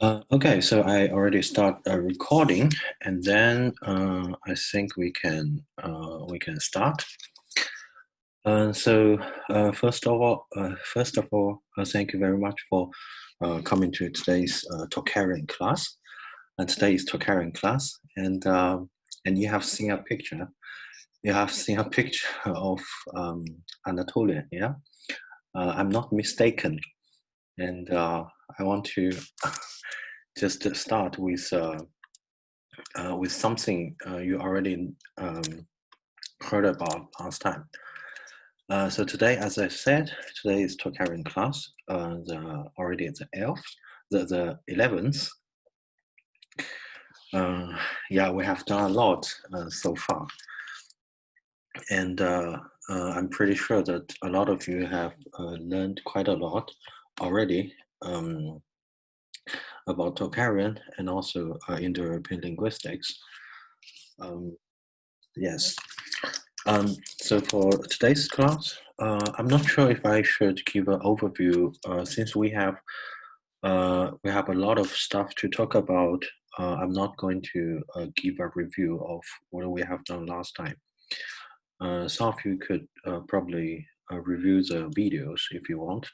Okay, so I already start recording, and then I think we can start. First of all, thank you very much for coming to today's Tocharian class. And today is Tocharian class, and you have seen a picture. You have seen a picture of Anatolian. Yeah, I'm not mistaken, and I want to just start with something you already heard about last time. So today, as I said, today is Tocharian class. Already the 11th. Yeah, we have done a lot so far, and I'm pretty sure that a lot of you have learned quite a lot already about Tocharian and also Indo-European linguistics. Yes. So for today's class, I'm not sure if I should give an overview since we have a lot of stuff to talk about. I'm not going to give a review of what we have done last time. Some of you could probably review the videos if you want.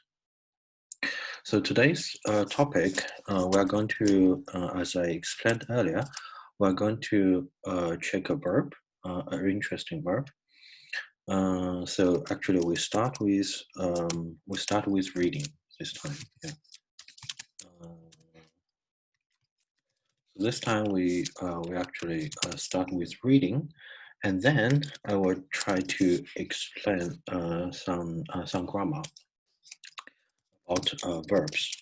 So today's topic, we're going to, as I explained earlier, we're going to check a verb, an interesting verb. So actually, we start with reading this time. Yeah. This time we actually start with reading, and then I will try to explain some grammar about verbs.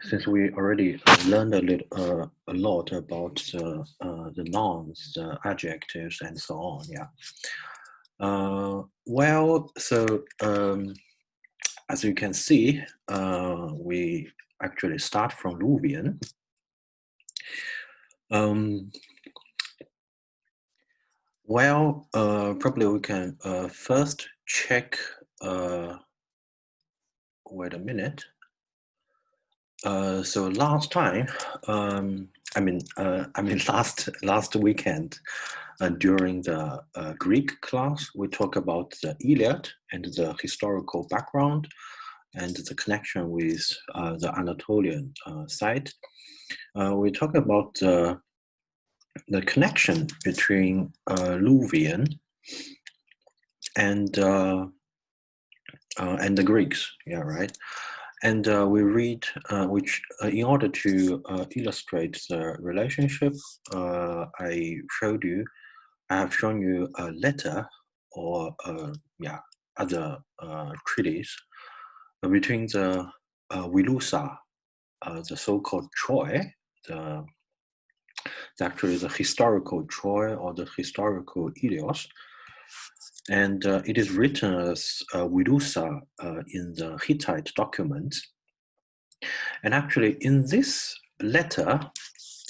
Since we already learned a lot about the nouns, the adjectives, and so on, yeah. Well, so as you can see, we actually start from Luwian. Well, probably we can first check. Wait a minute. So last time, last weekend, during the Greek class, we talked about the Iliad and the historical background and the connection with the Anatolian side. We talk about the connection between Luwian and the Greeks. Yeah, right. And we read, which in order to illustrate the relationship, I have shown you a letter or other treaties between the Wilusa, the so-called Troy, actually the historical Troy or the historical Ilios, and it is written as Wilusa in the Hittite documents. And actually, in this letter,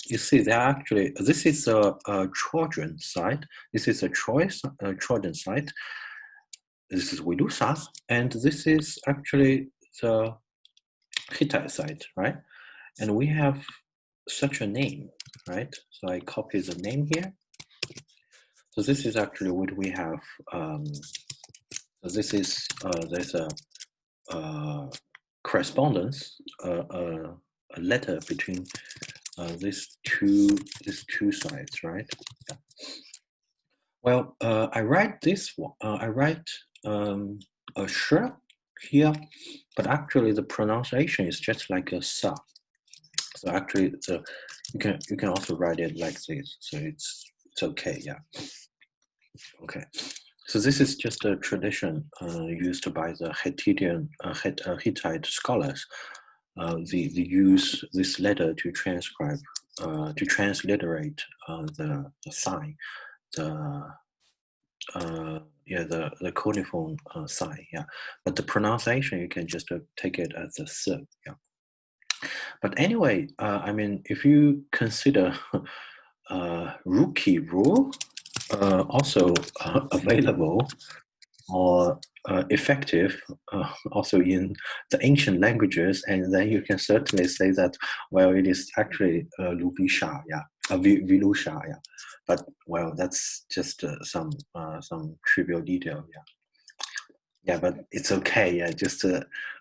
you see that actually this is a Trojan site. This is a Trojan site. This is Wilusa, and this is actually the Hittite site, right? And we have such a name, right? So I copy the name here. So this is actually what we have. So this is there's a correspondence, a letter between these two sides, right? Yeah. Well, I write this one. I write a sh here, but actually the pronunciation is just like a sa. So actually, you can also write it like this. So it's okay. Yeah. Okay. So this is just a tradition used by the Hittite scholars. They use this letter to transcribe, to transliterate the sign, the cuneiform sign. Yeah, but the pronunciation you can just take it as a s. Yeah. But anyway, I mean, if you consider rookie rule also available or effective also in the ancient languages, and then you can certainly say that, well, it is actually Luvisha, Vilusha, but well, that's just some trivial detail, but it's okay, just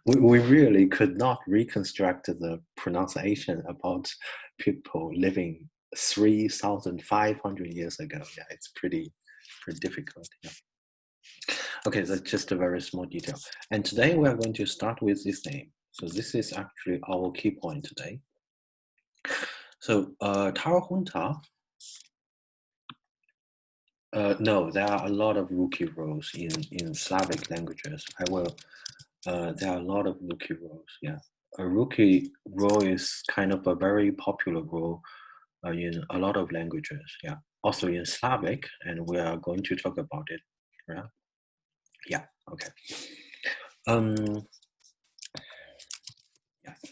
we really could not reconstruct the pronunciation about people living 3,500 years ago. It's pretty difficult. Okay, that's just a very small detail. And today we're going to start with this name. So this is actually our key point today. So Tarhunta, no, there are a lot of rookie roles in Slavic languages. There are a lot of rookie roles, A rookie role is kind of a very popular role in a lot of languages, Also in Slavic, and we are going to talk about it, okay.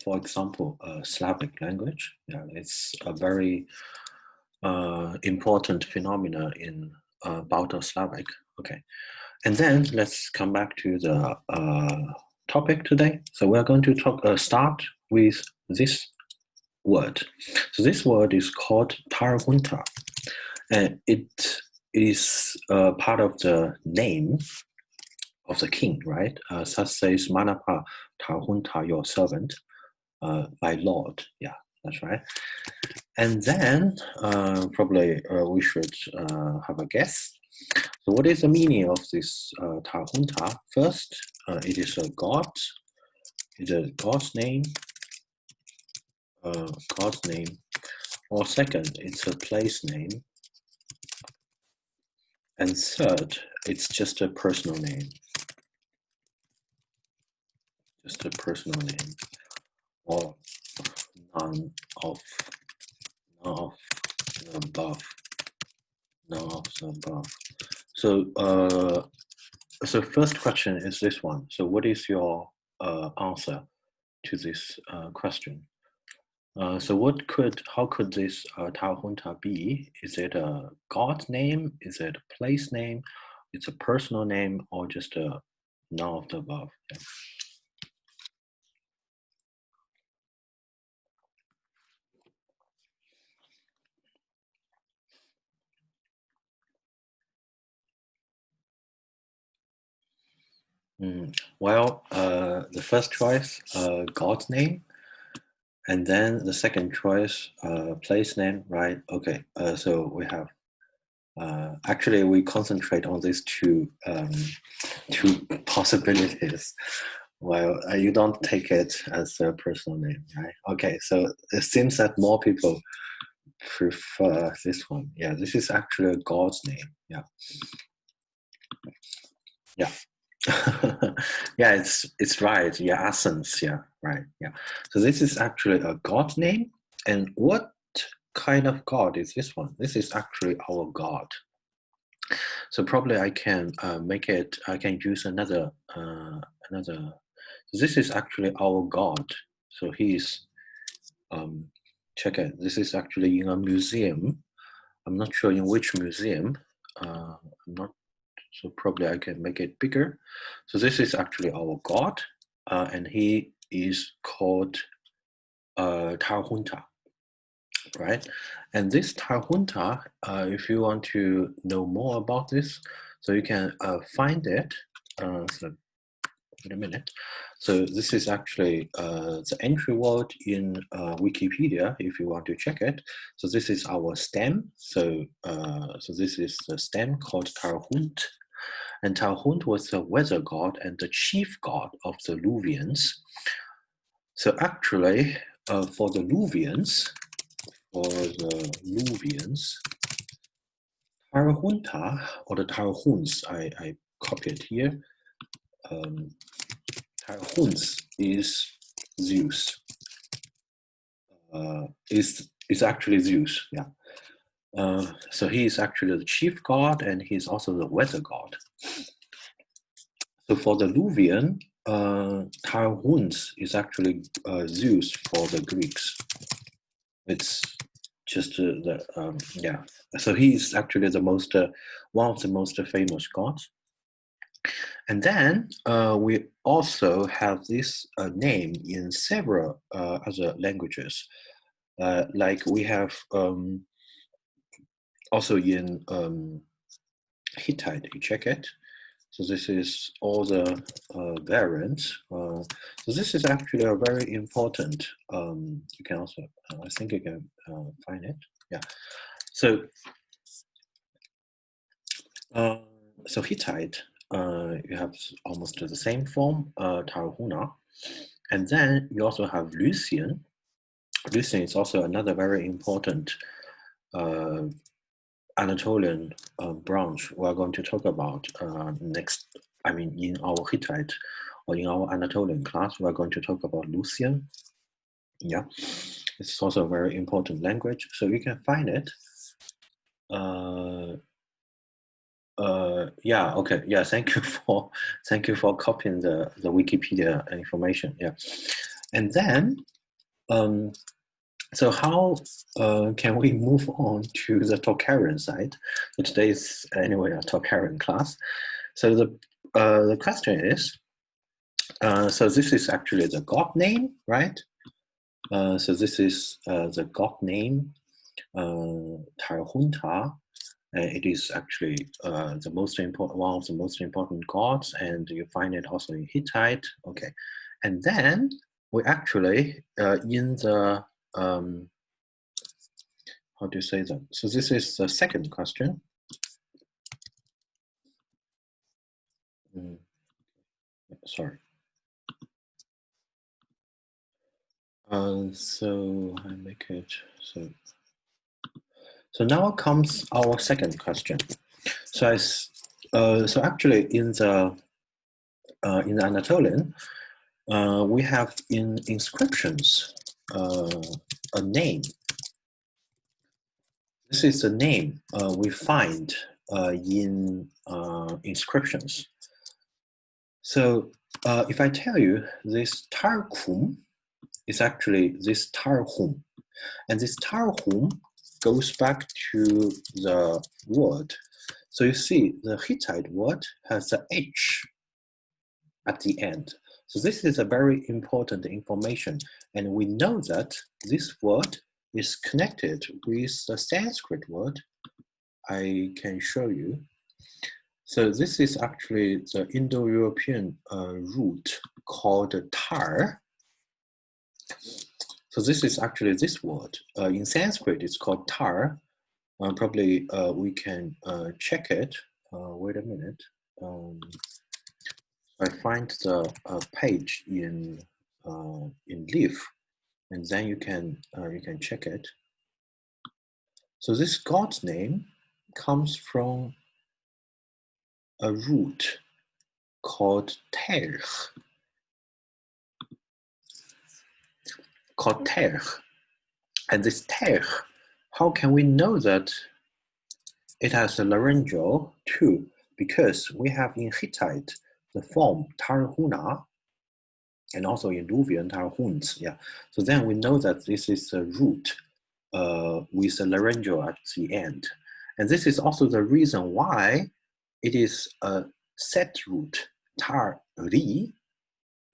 For example, Slavic language, it's a very important phenomena in Balto Slavic. Okay, and then let's come back to the topic today. So we're going to start with this word. So this word is called Tarhunta, and it is part of the name of the king, right? Such says Manapa Tarhunta, your servant, my lord. That's right. And then probably we should have a guess. So what is the meaning of this Tarhunta? First, it is a god. It's a god's name. Or second, it's a place name. And third, it's just a personal name. Just a personal name. Or none of the above. So first question is this one. So what is your answer to this question? So how could this Tarhunta be? Is it a god name? Is it a place name? It's a personal name, or just a none of the above? Well, the first choice, God's name, and then the second choice, place name, right? Okay, so we have, actually we concentrate on these two possibilities. Well, you don't take it as a personal name, right? Okay, so it seems that more people prefer this one. This is actually God's name, it's right. Essence. Right. So this is actually a god name. And what kind of god is this one? This is actually our God. So probably I can make it. I can use another. So this is actually our God. So he's. Check it. This is actually in a museum. I'm not sure in which museum. I'm not. So probably I can make it bigger. So this is actually our God, and he is called Tarhunta, right? And this Tarhunta, if you want to know more about this, so you can find it. So wait a minute. So this is actually the entry word in Wikipedia, if you want to check it. So this is our stem. So this is the stem called Tarhunt. And Tarhunt was the weather god and the chief god of the Luwians. So actually, for the Luwians, Tarhunta, or the Tarhunz, I copied here. Tarhunz is Zeus. Is actually Zeus, so he is actually the chief god, and he's also the weather god. So for the Luwian, Tarhunz is actually Zeus for the Greeks. It's just So he is actually the most one of the most famous gods. And then we also have this name in several other languages. Like we have also in Hittite, you check it. So this is all the variants. So this is actually a very important, you can also, I think you can find it. Yeah. So, so Hittite, you have almost the same form, Tarhuna. And then you also have Lucian. Lucian is also another very important Anatolian branch we are going to talk about next. I mean, in our Hittite or in our Anatolian class, we are going to talk about Lucian. Yeah, it's also a very important language. So you can find it. Yeah. Okay. Yeah. Thank you for copying the Wikipedia information. Yeah, and then. So how can we move on to the Tocharian side? So today is anyway a Tocharian class. So the question is, so this is actually the god name, right? So this is the god name, Tarhunta. It is actually the most important, one of the most important gods, and you find it also in Hittite. Okay, and then we actually in the how do you say that? So this is the second question. Sorry. So I make it so. So now comes our second question. So so actually in the Anatolian, we have in inscriptions a name. This is the name we find in inscriptions. So if I tell you this Tārkym is actually this Tarhum, and this Tarhum goes back to the word. So you see the Hittite word has the H at the end. So this is a very important information, and we know that this word is connected with the Sanskrit word. I can show you. So this is actually the Indo-European root called tar. So this is actually this word. In Sanskrit, it's called tar. Probably we can check it. Wait a minute. I find the page in Leaf, and then you can check it. So this god's name comes from a root called terh. And this terh, how can we know that it has a laryngeal too? Because we have in Hittite the form Tarhuna, and also in Luwian Tarhunz. Yeah. So then we know that this is a root with a laryngeal at the end. And this is also the reason why it is a set root, tar-ri.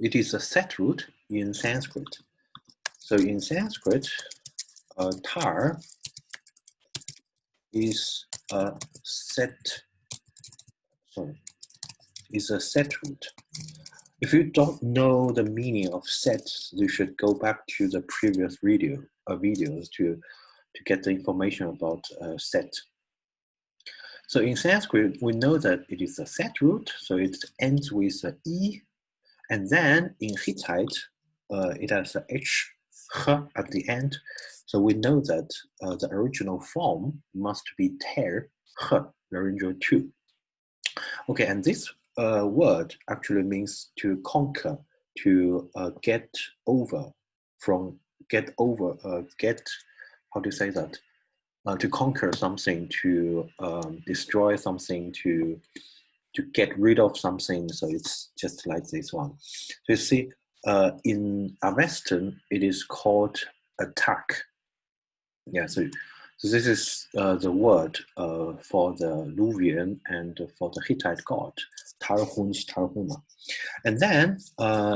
It is a set root in Sanskrit. So in Sanskrit, tar is a set root. If you don't know the meaning of set, you should go back to the previous videos to get the information about set. So in Sanskrit, we know that it is a set root, so it ends with an E, and then in Hittite, it has a H, H at the end. So we know that the original form must be ter, H, laryngeal 2. Okay, and this word actually means to conquer, to get over, how do you say that? To conquer something, to destroy something, to get rid of something. So it's just like this one. So you see, in Avestan, it is called attack. Yeah, so this is the word for the Luwian and for the Hittite god. Tarhunz, Tarhuna. And then,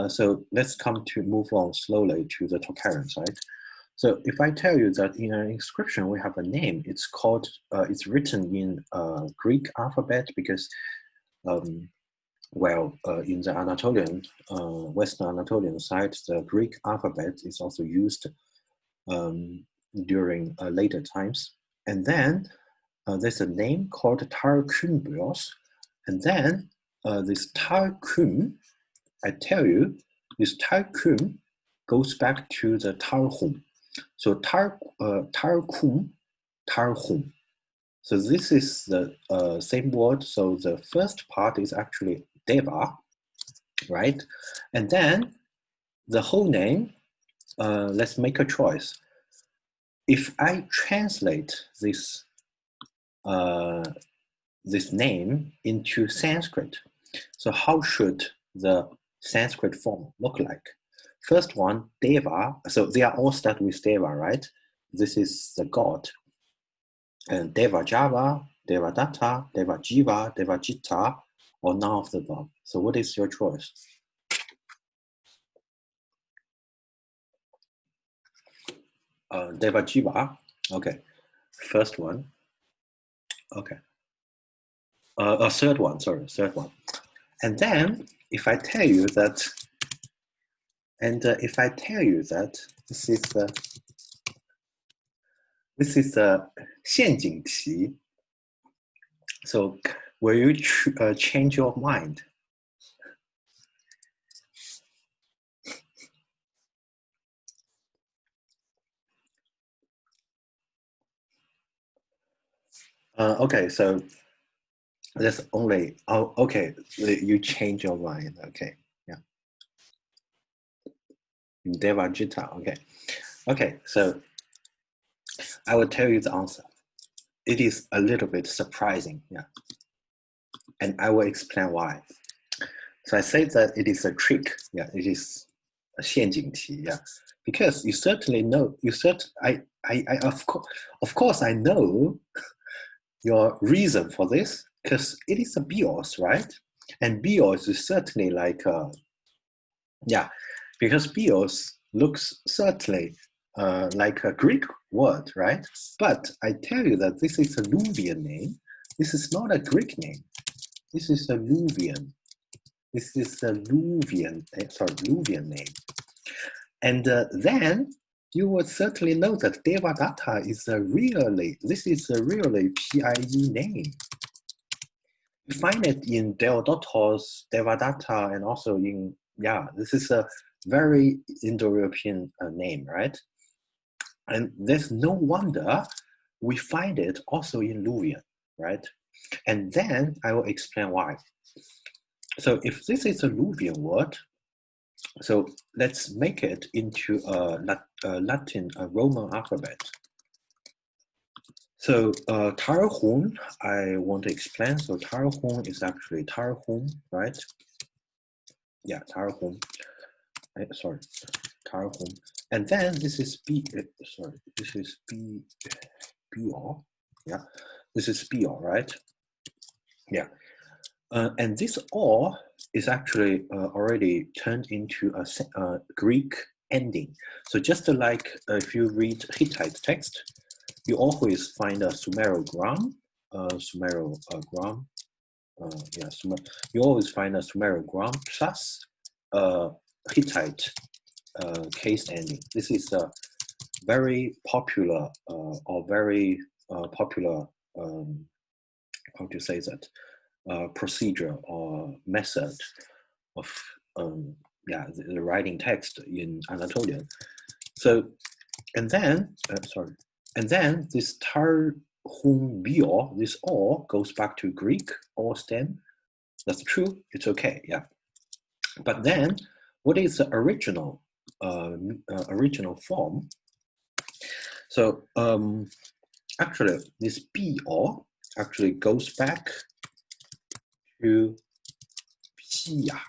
so let's move on slowly to the Tocharian side. So if I tell you that in an inscription we have a name, it's called, it's written in Greek alphabet because, well, in the Anatolian, Western Anatolian side, the Greek alphabet is also used during later times. And then there's a name called Tαρκυμ-βιος. And then this Tαρκυμ, I tell you, this Tαρκυμ goes back to the Tarhum. So Tαρκυμ, Tarhum. So this is the same word. So the first part is actually Deva, right? And then the whole name, let's make a choice. If I translate this this name into Sanskrit, so how should the Sanskrit form look like? First one, Deva. So they are all start with Deva, right? This is the god. And Deva Java, Deva Datta, Deva Jiva, Deva Jitta, or none of the above. So what is your choice? Deva Jiva. Okay. First one. Okay. A third one, sorry, third one. And then if I tell you that, this is the 陷阱题. So will you change your mind? Okay, so that's only, oh, okay, you change your mind, okay, yeah. Deva Jitta, okay. Okay, so I will tell you the answer. It is a little bit surprising, yeah. And I will explain why. So I say that it is a trick, yeah, it is a 陷阱题, yeah. Because you certainly know, of course I know your reason for this, because it is a bios, right? And bios is certainly like, yeah, because bios looks certainly like a Greek word, right? But I tell you that this is a Luwian name. This is not a Greek name. This is a Luwian. This is a Luwian, Luwian name. And then you would certainly know that Devadatta is this is a really PIE name. You find it in Deodotos, Devadatta, and also in, yeah, this is a very Indo-European name, right? And there's no wonder we find it also in Luwian, right? And then I will explain why. So if this is a Luwian word, so let's make it into a Latin, a Roman alphabet. So Tarhun, I want to explain. So Tarhun is actually Tarhun, right? Yeah, Tarhun. Sorry, Tarhun. And then this is this is Bior. Yeah, this is Bior, right? Yeah. And this or is actually already turned into a Greek ending. So just like if you read Hittite text, you always find a sumerogram, you always find a sumerogram plus Hittite case ending. This is a very popular how to say that, procedure or method of the writing text in Anatolian. So, and then this Tarhun-βιος, this or goes back to Greek or stem. That's true. It's okay. Yeah. But then, what is the original form? So actually, this B-or actually goes back to Pia.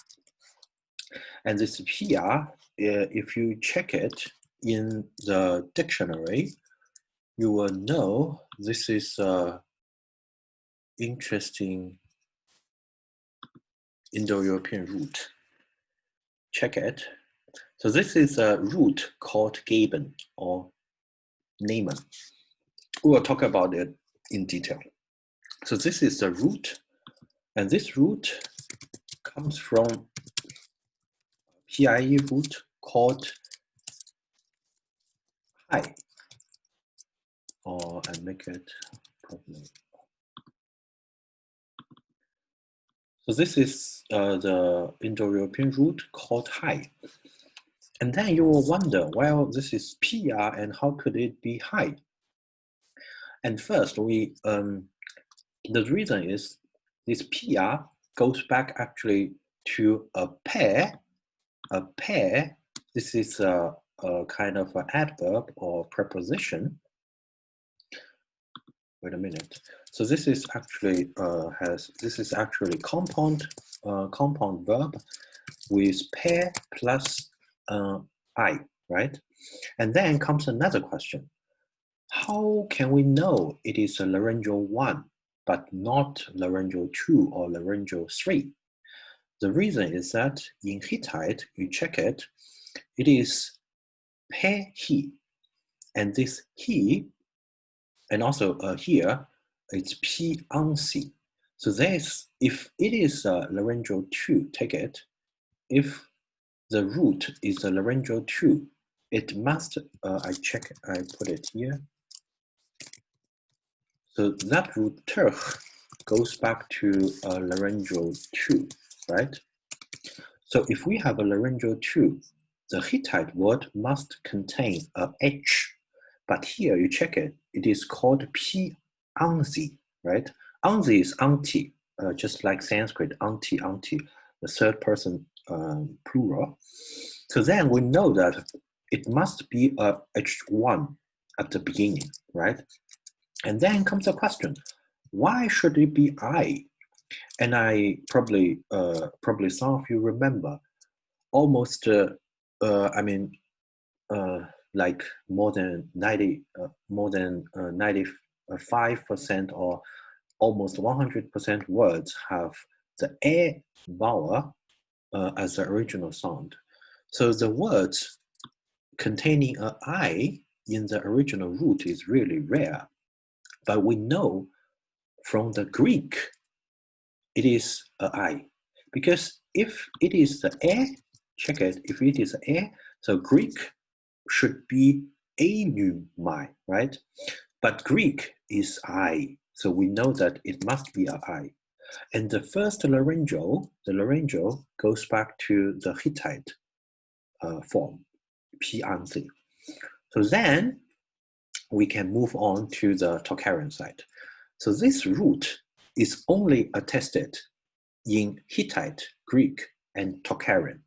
And this Pia, if you check it in the dictionary, you will know this is interesting Indo-European root. Check it. So this is a root called geben or Namen. We will talk about it in detail. So this is the root, and this root comes from PIE root called high, or I make it probably. So this is the Indo-European root called high. And then you will wonder, well, this is PR and how could it be high? And first, the reason is this PR goes back actually to a pair. A pair, this is a kind of an adverb or preposition. Wait a minute. So this is actually compound verb with pair plus I, right? And then comes another question. How can we know it is a laryngeal 1, but not laryngeal 2 or laryngeal 3? The reason is that in Hittite, you check it, it is pe he, and this he, and also here, it's p ansi. So this, if it is a laryngeal 2, take it, if the root is a laryngeal 2, it must, I put it here. So that root terch goes back to a laryngeal 2, right? So if we have a laryngeal 2, the Hittite word must contain a H. But here you check it, it is called P anzi, right? Anzi is auntie, just like Sanskrit, auntie, the third person plural. So then we know that it must be a H1 at the beginning, right? And then comes the question, why should it be I? And I probably some of you remember, almost like more than 95% or almost 100% words have the a vowel as the original sound. So the words containing a I in the original root is really rare. But we know from the Greek, it is a I. Because if it is the a, check it, if it is a, so Greek should be enumai, right? But Greek is I, so we know that it must be a I. And the first laryngeal, the laryngeal goes back to the Hittite form, P anzi. So then we can move on to the Tocharian side. So this root is only attested in Hittite, Greek, and Tocharian.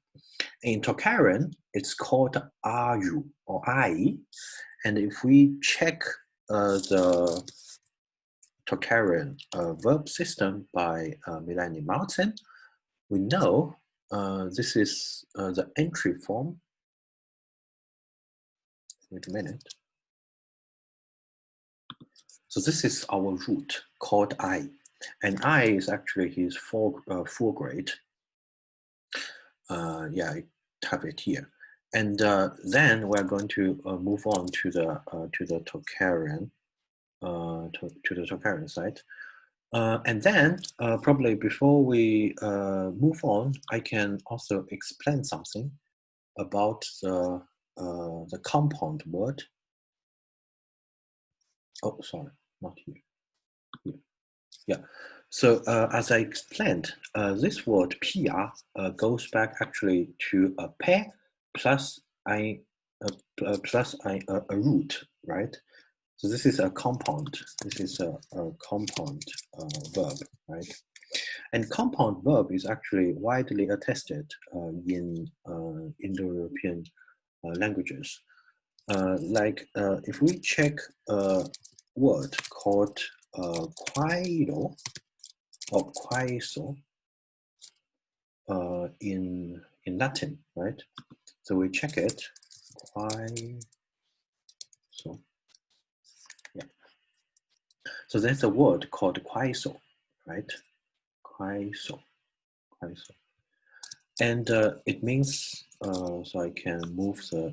In Tocharian, it's called ayu or I. And if we check the Tocharian verb system by Melanie Martin, we know this is the entry form. Wait a minute. So this is our root called I. And I is actually his full grade. Yeah, I have it here. And then we're going to move on to the Tocharian, to the Tocharian side. And then probably before we move on, I can also explain something about the compound word. Oh, sorry, not here. Here. Yeah. So as I explained, this word PR goes back actually to a pair plus a root, right? So this is a compound. This is a compound verb, right? And compound verb is actually widely attested in Indo-European languages. Like if we check a word called quairo or quaiso in Latin, right? So we check it, quaiso. Yeah. So there's a word called quaiso, right? Quaiso. quaeso. And it means, so I can move the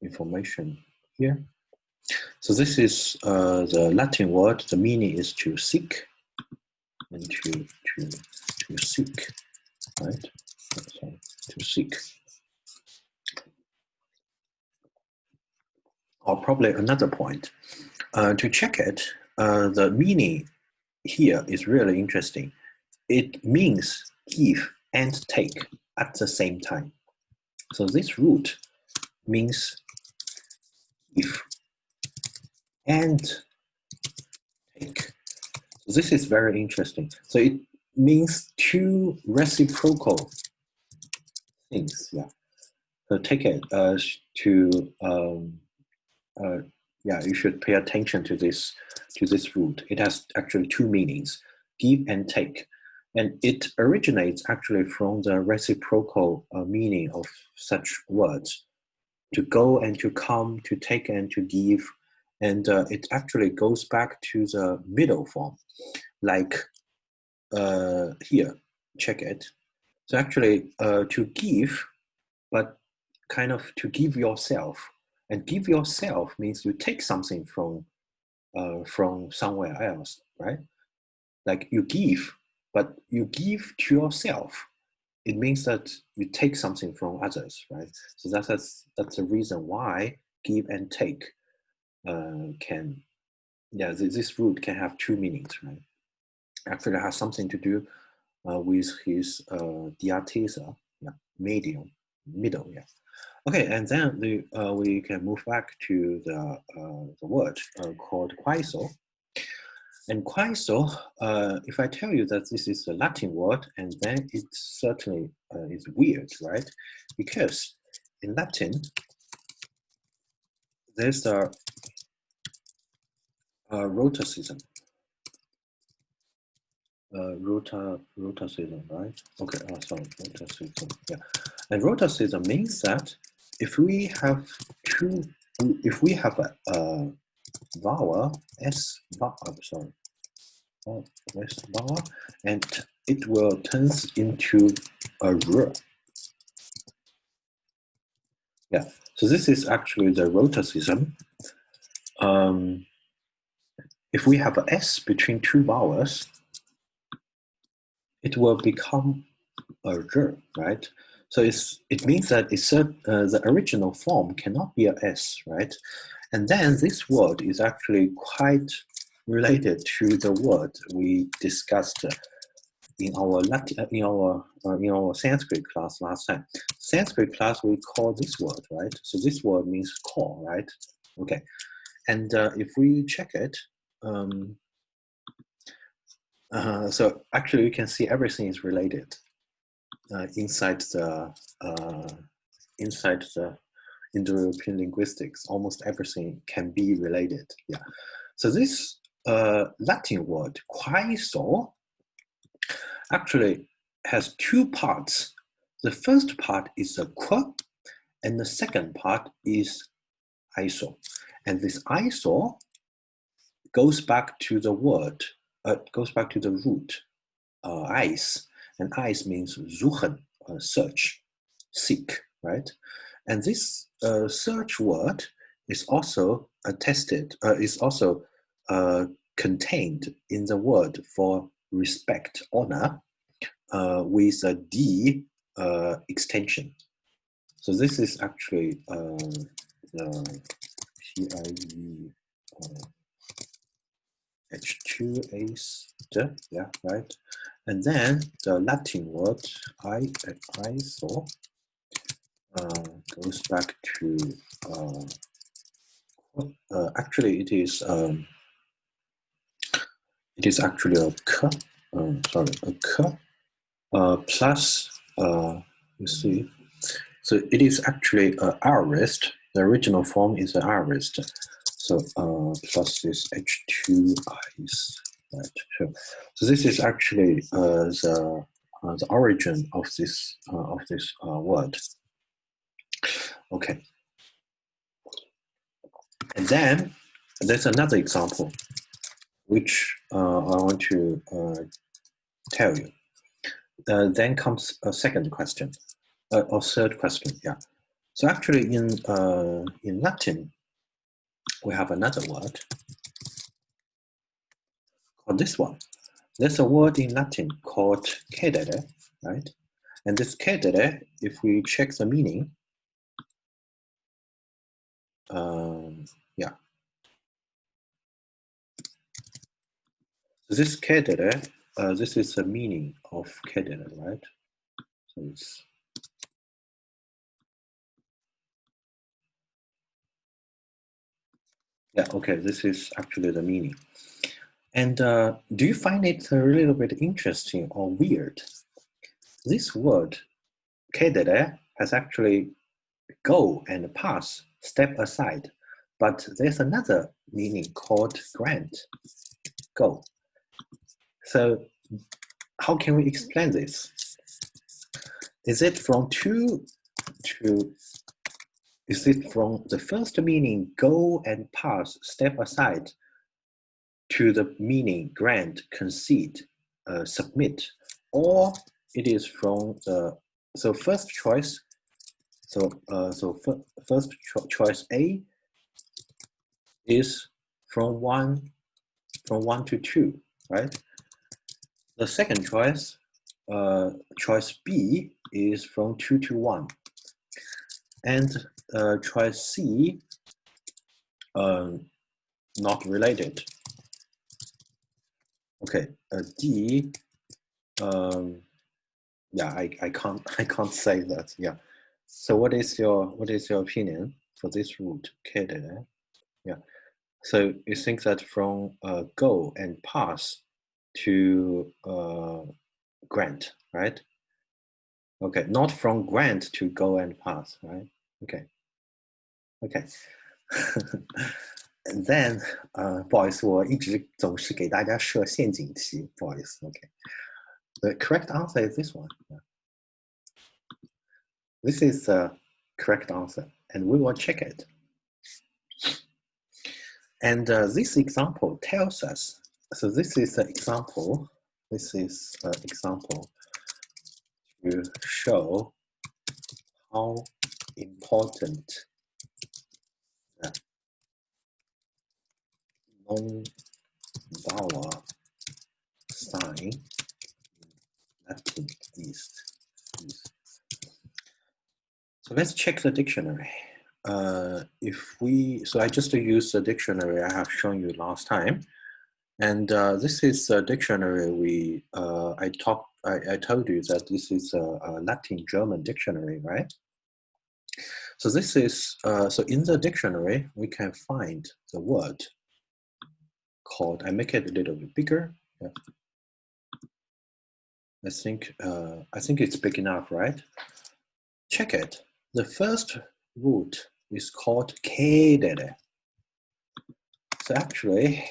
information here. So this is the Latin word. The meaning is to seek and to seek, right? Sorry, to seek. Or probably another point. To check it, the meaning here is really interesting. It means give and take at the same time. So this root means give and take. So this is very interesting. So it means two reciprocal things. Yeah. So take it yeah, you should pay attention to this root. It has actually two meanings: give and take. And it originates actually from the reciprocal meaning of such words: to go and to come, to take and to give. And it actually goes back to the middle form, like here, check it. So actually to give, but kind of to give yourself. And give yourself means you take something from somewhere else, right? Like you give, but you give to yourself. It means that you take something from others, right? So that's the reason why give and take this root can have two meanings, right? Actually, it has something to do with his diathesa, yeah, medium, middle, yeah. Okay, and then we can move back to the word called quaeso. And quaeso, if I tell you that this is a Latin word, and then it certainly is weird, right? Because in Latin, there's a rhotacism. Rhotacism, right? Okay, sorry, rhotacism, yeah. And rhotacism means that if we have a vowel, S vowel, S vowel, and it will turn into a R. Yeah, so this is actually the rhotacism. If we have an S between two vowels, it will become a R, right? So it means that the original form cannot be a S, right? And then this word is actually quite related to the word we discussed in our Sanskrit class last time. Sanskrit class we call this word, right? So this word means call, right? Okay, and if we check it, so actually you can see everything is related inside the Indo-European linguistics. Almost everything can be related. Yeah. So this Latin word quaeso actually has two parts. The first part is the qu, and the second part is iso. And this iso goes back to the word, goes back to the root, eis. And eis means suchen, search, seek, right? And this search word is also contained in the word for respect, honor, with a D extension. So this is actually the H2A's, yeah, right? And then the Latin word iso goes back to actually it is actually a k, a k plus you see, so it is actually an aorist. The original form is an aorist. So plus this H2I's, right? So this is actually the origin of this word. Okay. And then there's another example which I want to tell you. then comes a second question, or third question. Yeah. So actually, in Latin, we have another word called this one. There's a word in Latin called cēdere, right? And this cēdere, if we check the meaning, yeah. So this cēdere, this is the meaning of cēdere, right? So it's yeah, okay, this is actually the meaning. And do you find it a little bit interesting or weird? This word, cēdere, has actually go and pass, step aside. But there's another meaning called grant, go. So how can we explain this? Is it from is it from the first meaning, go and pass, step aside, to the meaning grant, concede, submit, or it is from the first choice. First choice A is from one to two, right? The second choice, choice B, is from 2 to 1, and choice C, not related. Okay, D, yeah, I can't say that. Yeah. So what is your opinion for this root, cēdere? Yeah. So you think that from go and pass to grant, right? Okay, not from grant to go and pass, right? Okay. Okay. And then 不好意思，我一直总是给大家设陷阱题，不好意思。Okay. The correct answer is this one. Yeah. This is the correct answer, and we will check it. And this example tells us, so this is an example, to show how important non-vowel sign Latin is. So let's check the dictionary. So I just used the dictionary I have shown you last time, and this is a dictionary I told you that this is a Latin-German dictionary, right? So this is so in the dictionary we can find the word called. I make it a little bit bigger. Yeah. I think it's big enough, right? Check it. The first root is called cēdere. So actually,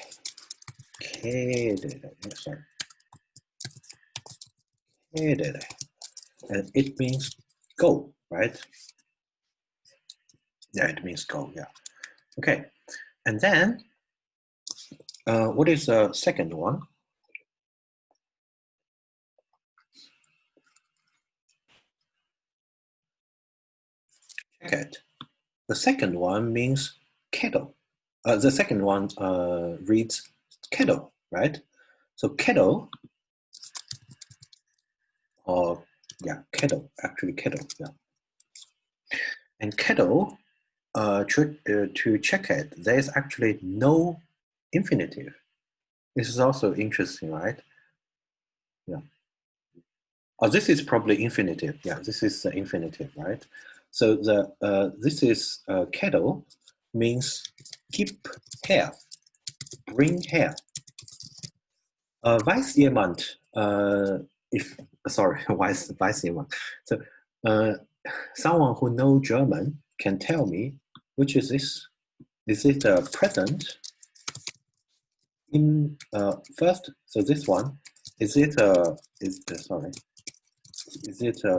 cēdere, sorry, cēdere, and it means go, right? Yeah, it means go. Yeah. Okay, and then what is the second one? Check it. The second one means kettle. The second one reads kettle, right? So kettle, or yeah, kettle, actually kettle, yeah. And kettle, to check it, there's actually no infinitive. This is also interesting, right? Yeah. Oh, this is probably infinitive. Yeah, this is the infinitive, right? So this is kettle means keep hair, bring hair. Weiß jemand, weiß jemand. So someone who knows German can tell me which is this. Is it a present in first? So this one, is it a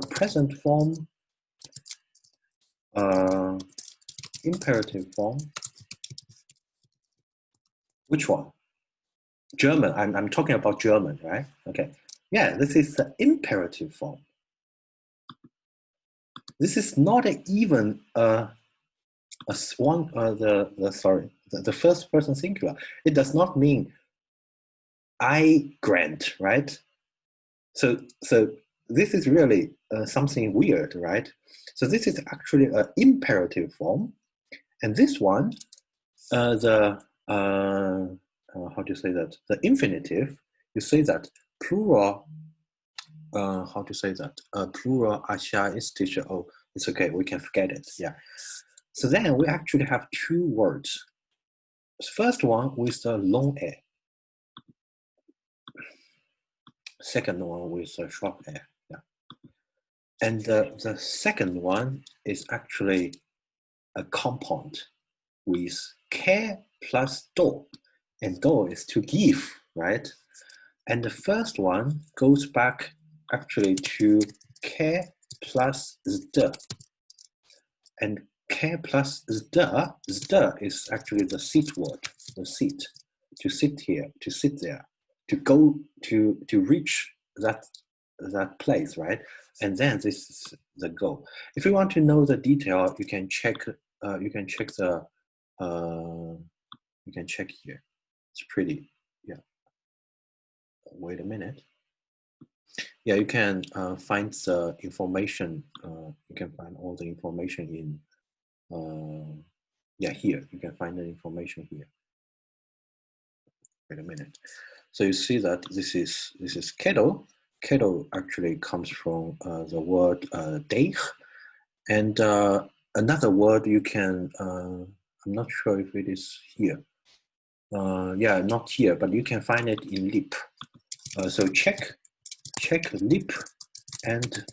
present form, imperative form? Which one? German. I'm talking about German, right? Okay. Yeah, this is the imperative form. This is not even the first person singular. It does not mean I grant, right? So this is really something weird, right? So this is actually an imperative form, and this one, how do you say that? The infinitive, you say that plural. How to say that? Plural atheistic. Oh, it's okay. We can forget it. Yeah. So then we actually have two words. First one with the long a. Second one with a short a. Yeah. And the second one is actually a compound with care plus do. And do is to give, right? And the first one goes back actually to care plus zde. And care plus zde is actually the sit word, the sit, to sit here, to sit there, to go to reach that place, right? And then this is the goal. If you want to know the detail, you can check. You can check the. You can check here. It's pretty. Yeah. Wait a minute. Yeah, you can find the information. You can find all the information in. Yeah, here you can find the information here. Wait a minute. So you see that this is cēdere. Cēdere actually comes from the word deich, and another word you can. I'm not sure if it is here. Yeah, not here, but you can find it in lip. So check lip and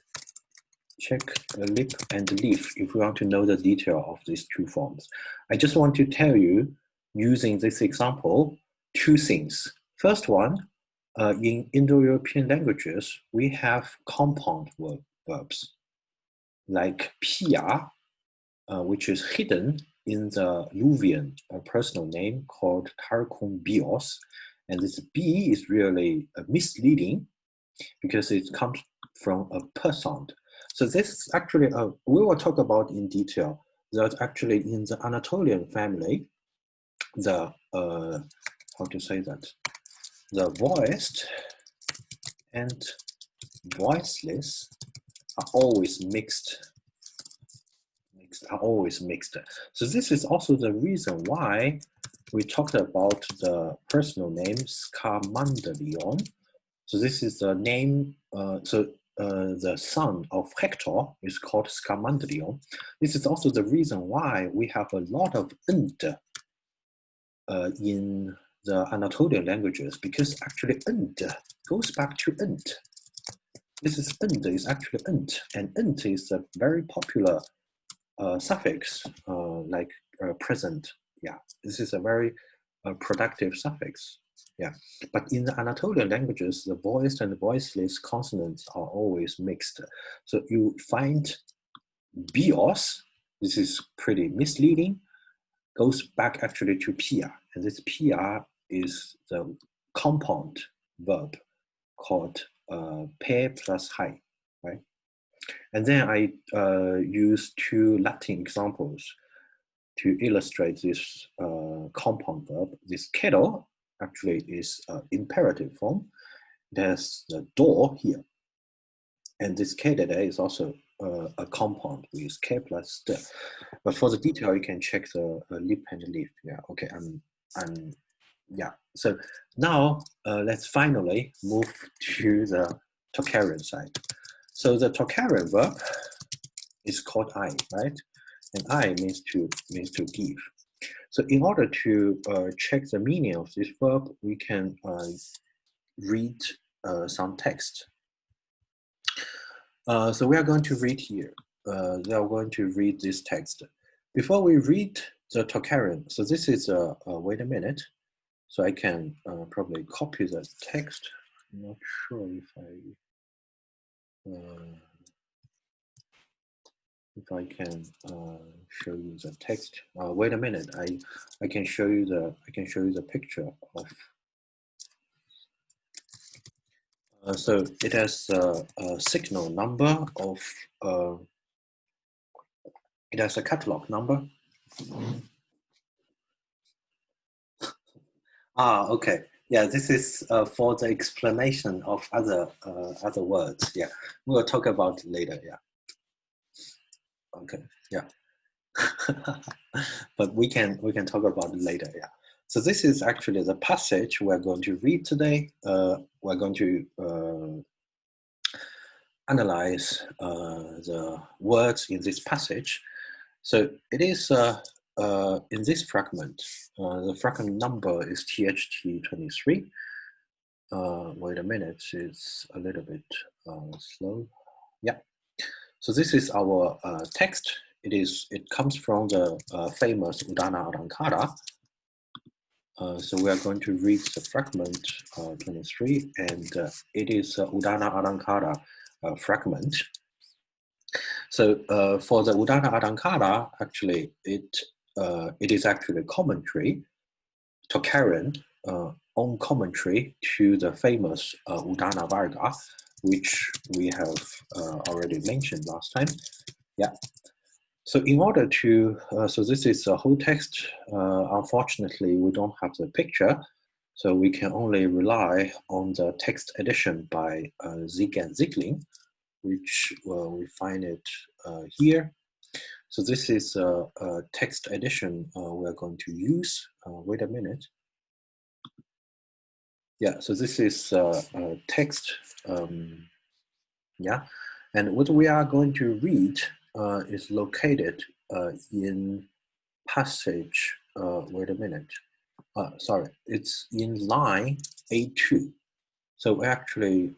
leaf if you want to know the detail of these two forms. I just want to tell you, using this example, two things. First one, in Indo-European languages, we have compound verbs like pia, which is hidden in the Luwian personal name called Tārkym-vιος. And this B is really misleading because it comes from a per sound. So this is actually, we will talk about in detail that actually in the Anatolian family, the, how to say that, the voiced and voiceless are always mixed. So this is also the reason why we talked about the personal name Scamandrion. So this is the name, the son of Hector is called Scamandrion. This is also the reason why we have a lot of nd in the Anatolian languages, because actually nd goes back to nt. This is nd is actually nt, and nt is a very popular suffix, like present. Yeah, this is a very productive suffix. Yeah, but in the Anatolian languages, the voiced and voiceless consonants are always mixed. So you find bios, this is pretty misleading, goes back actually to pia, and this pia is the compound verb called pe plus hai, right? And then I use two Latin examples to illustrate this compound verb. This cēdere actually is imperative form. It has the door here. And this cēdere is also a compound with k plus d. But for the detail, you can check the lip and leaf. Yeah, okay, yeah. So now let's finally move to the Tocharian side. So the Tocharian verb is called I, right? And I means to give. So in order to check the meaning of this verb, we can read some text. So we are going to read here. We are going to read this text. Before we read the Tocharian, so this is wait a minute. So I can probably copy the text. I'm not sure if I can show you the text. Wait a minute. I can show you the picture of. So it has a signal number of, it has a catalog number. Okay. Yeah, this is for the explanation of other words. Yeah, we'll talk about it later. Yeah. Okay. Yeah. But we can talk about it later. Yeah. So this is actually the passage we're going to read today. We're going to analyze the words in this passage. So it is in this fragment. The fragment number is THT23. Wait a minute, it's a little bit slow. Yeah. So this is our text. It comes from the famous Udānālaṅkāra. So we are going to read the fragment 23, and it is Udānālaṅkāra fragment. So for the Udānālaṅkāra, actually, it is actually a commentary, Tocharian own commentary to the famous Udānavarga, which we have already mentioned last time. Yeah. So in order to, so this is the whole text. Unfortunately, we don't have the picture, so we can only rely on the text edition by Zieg and Ziegling, which we find it here. So this is a text edition we're going to use. Wait a minute. Yeah, so this is text, yeah. And what we are going to read is located in passage, wait a minute. Sorry, it's in line A2. So we actually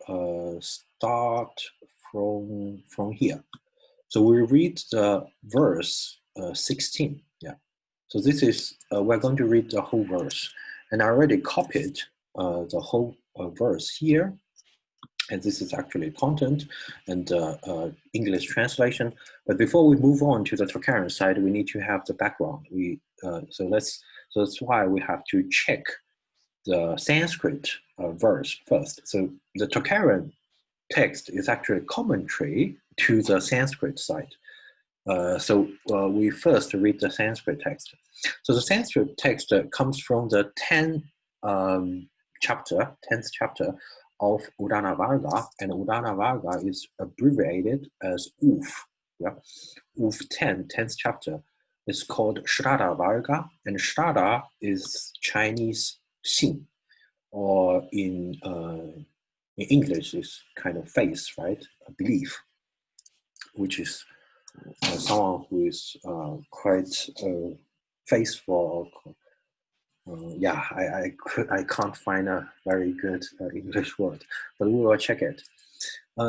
start from here. So we read the verse 16. Yeah. So this is we're going to read the whole verse, and I already copied the whole verse here, and this is actually content and English translation. But before we move on to the Tocharian side, we need to have the background. So that's why we have to check the Sanskrit verse first. So the Tocharian text is actually a commentary to the Sanskrit side. So we first read the Sanskrit text. So the Sanskrit text comes from the 10th chapter of Udānavarga, and Udānavarga is abbreviated as UF. Yeah, UF 10th chapter is called Śraddhāvarga, and Śraddha is Chinese Xing, or in English is kind of faith, right? A belief, which is someone who is quite faithful. Yeah, I can't find a very good English word, but we will check it.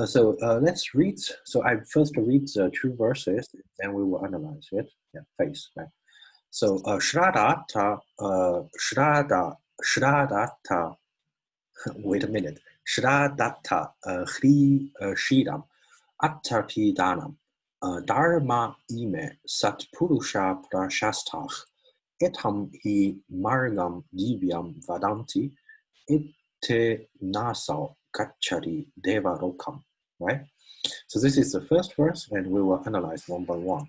So let's read. So I first read the two verses, then we will analyze it. Yeah, faith, right? So Śraddhāta, wait a minute. Śraddhāta Hri Shidam Attarpidanam Dharma ime Satpurusha Prashastach Etham hi margam divyam vadanti ette nasau kachari devarokam. Right? So this is the first verse, and we will analyze one by one.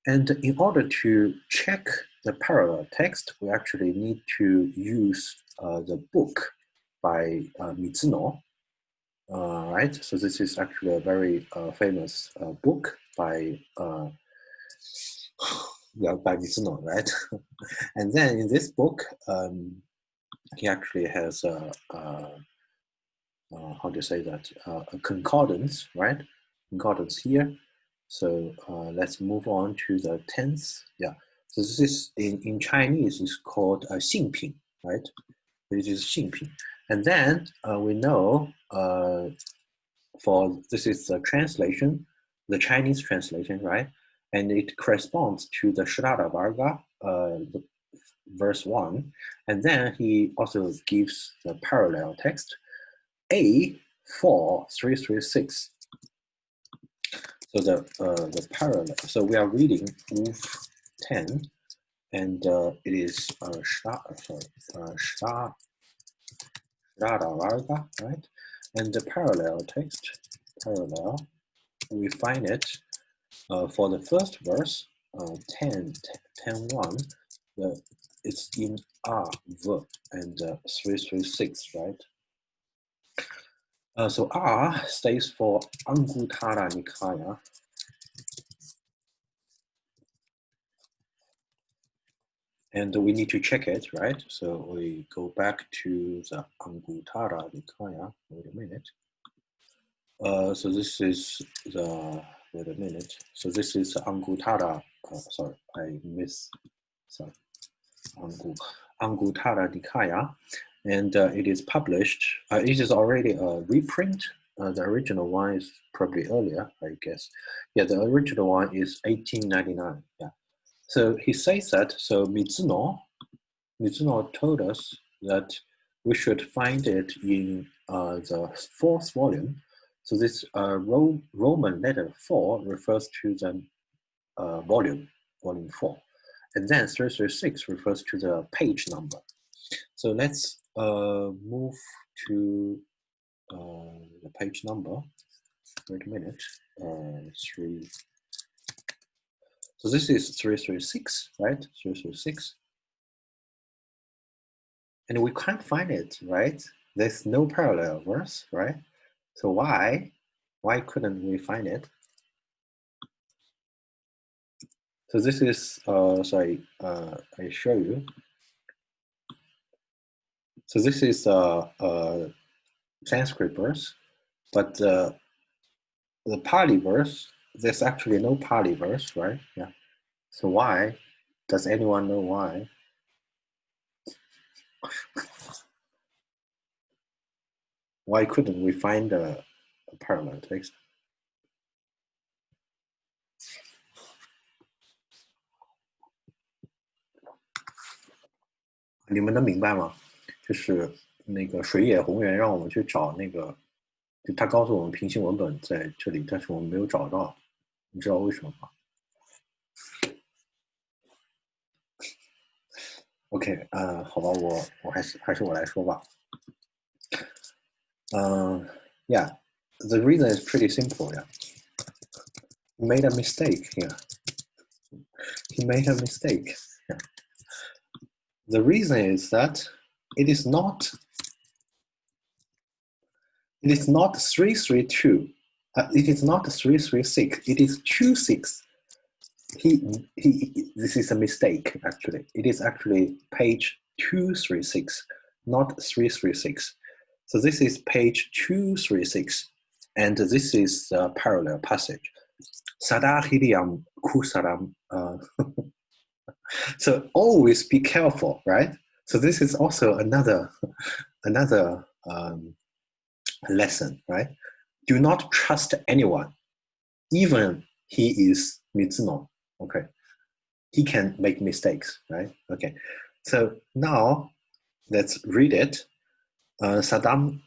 And in order to check the parallel text, we actually need to use the book by Mizuno. Right? So this is actually a very famous book by Mizuno, right? And then in this book, he actually has how do you say that? A concordance, right? Concordance here. So let's move on to the tense. Yeah. So this is in Chinese is called 信品, right? It is 信品. And then we know for this is the translation, the Chinese translation, right? And it corresponds to the Śraddhāvarga, verse 1. And then he also gives the parallel text, A4336. So the parallel. So we are reading UF 10, and it is Śraddhāvarga, right? And the parallel text, we find it for the first verse, 10.1, it's in R, V, and 336, right? So R stands for Udānālaṅkāra. And we need to check it, right? So we go back to the Udānālaṅkāra. Wait a minute. So this is the, wait a minute. So this is Udānālaṅkāra. Sorry, I miss. Sorry, Udānālaṅkāra, and it is published. It is already a reprint. The original one is probably earlier, I guess. Yeah, the original one is 1899. Yeah. So he says that. So Mizuno told us that we should find it in the 4th volume. So this Roman letter 4 refers to the volume 4. And then 336 refers to the page number. So let's move to the page number. Wait a minute. 3. So this is 336, right? 336. And we can't find it, right? There's no parallel verse, right? So why couldn't we find it? So this is, sorry, I show you. So this is Sanskrit verse, but the Pali verse, there's actually no Pali verse, right? Yeah. So why? Does anyone know why? Why couldn't we find a parallel text? 你们能明白吗？就是那个水野宏元让我们去找那个，就他告诉我们平行文本在这里，但是我们没有找到，你知道为什么吗 ？OK， 好吧，我还是我来说吧。Yeah, the reason is pretty simple. Yeah, he made a mistake here. He made a mistake. Yeah. The reason is that it is not 332. It is not 336. It is 26. This is a mistake, actually. It is actually page 236, not 336. So this is page 236, and this is the parallel passage. Śraddhāvarga kusaram. So always be careful, right? So this is also another lesson, right? Do not trust anyone, even he is Mizuno. Okay, he can make mistakes, right? Okay, so now let's read it. Sadam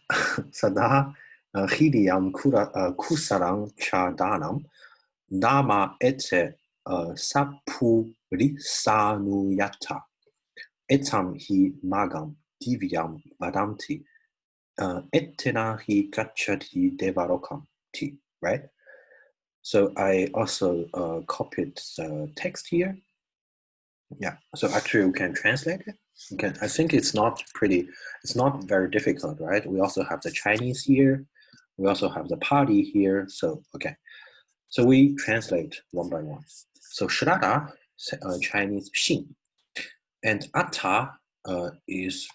Hidiyam Kusarang Chadanam Nama ete Sapuri Sanuyata Etam hi Magam Divyam Vadanti Etena hi Gachati Devarokam Ti, right? So I also copied the text here. Yeah, so actually we can translate it. I think it's not very difficult, right? We also have the Chinese here. We also have the Pali here. So, okay. So we translate one by one. So Shraddha, Chinese Xin. And Atta is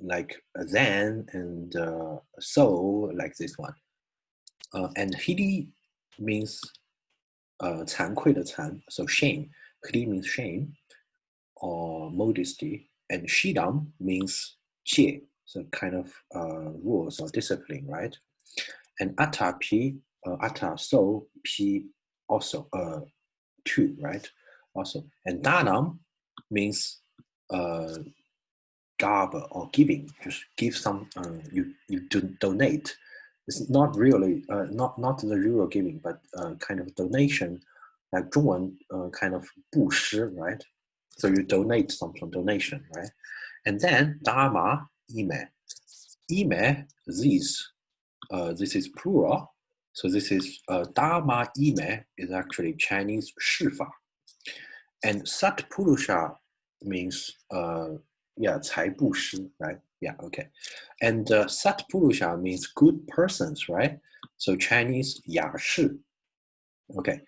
like then and so, like this one. And Hidi means 惭愧的惭, so shame. Hidi means shame or modesty. And Shidam means 戒, so kind of rules or discipline, right? And Atta Pi, Atta so, Pi also, two, right? Also. And Danam means gab or giving, just give some, you donate. It's not really, not the real giving, but kind of donation, like 中文 kind of 布施, right? So you donate some donation, right? And then Dharma, ime. ime, these, this is plural. So this is dharma ime is actually Chinese 世法. And sat purusha means yeah, 财布施, right? Yeah, okay. And sat purusha means good persons, right? So Chinese 雅士. Okay.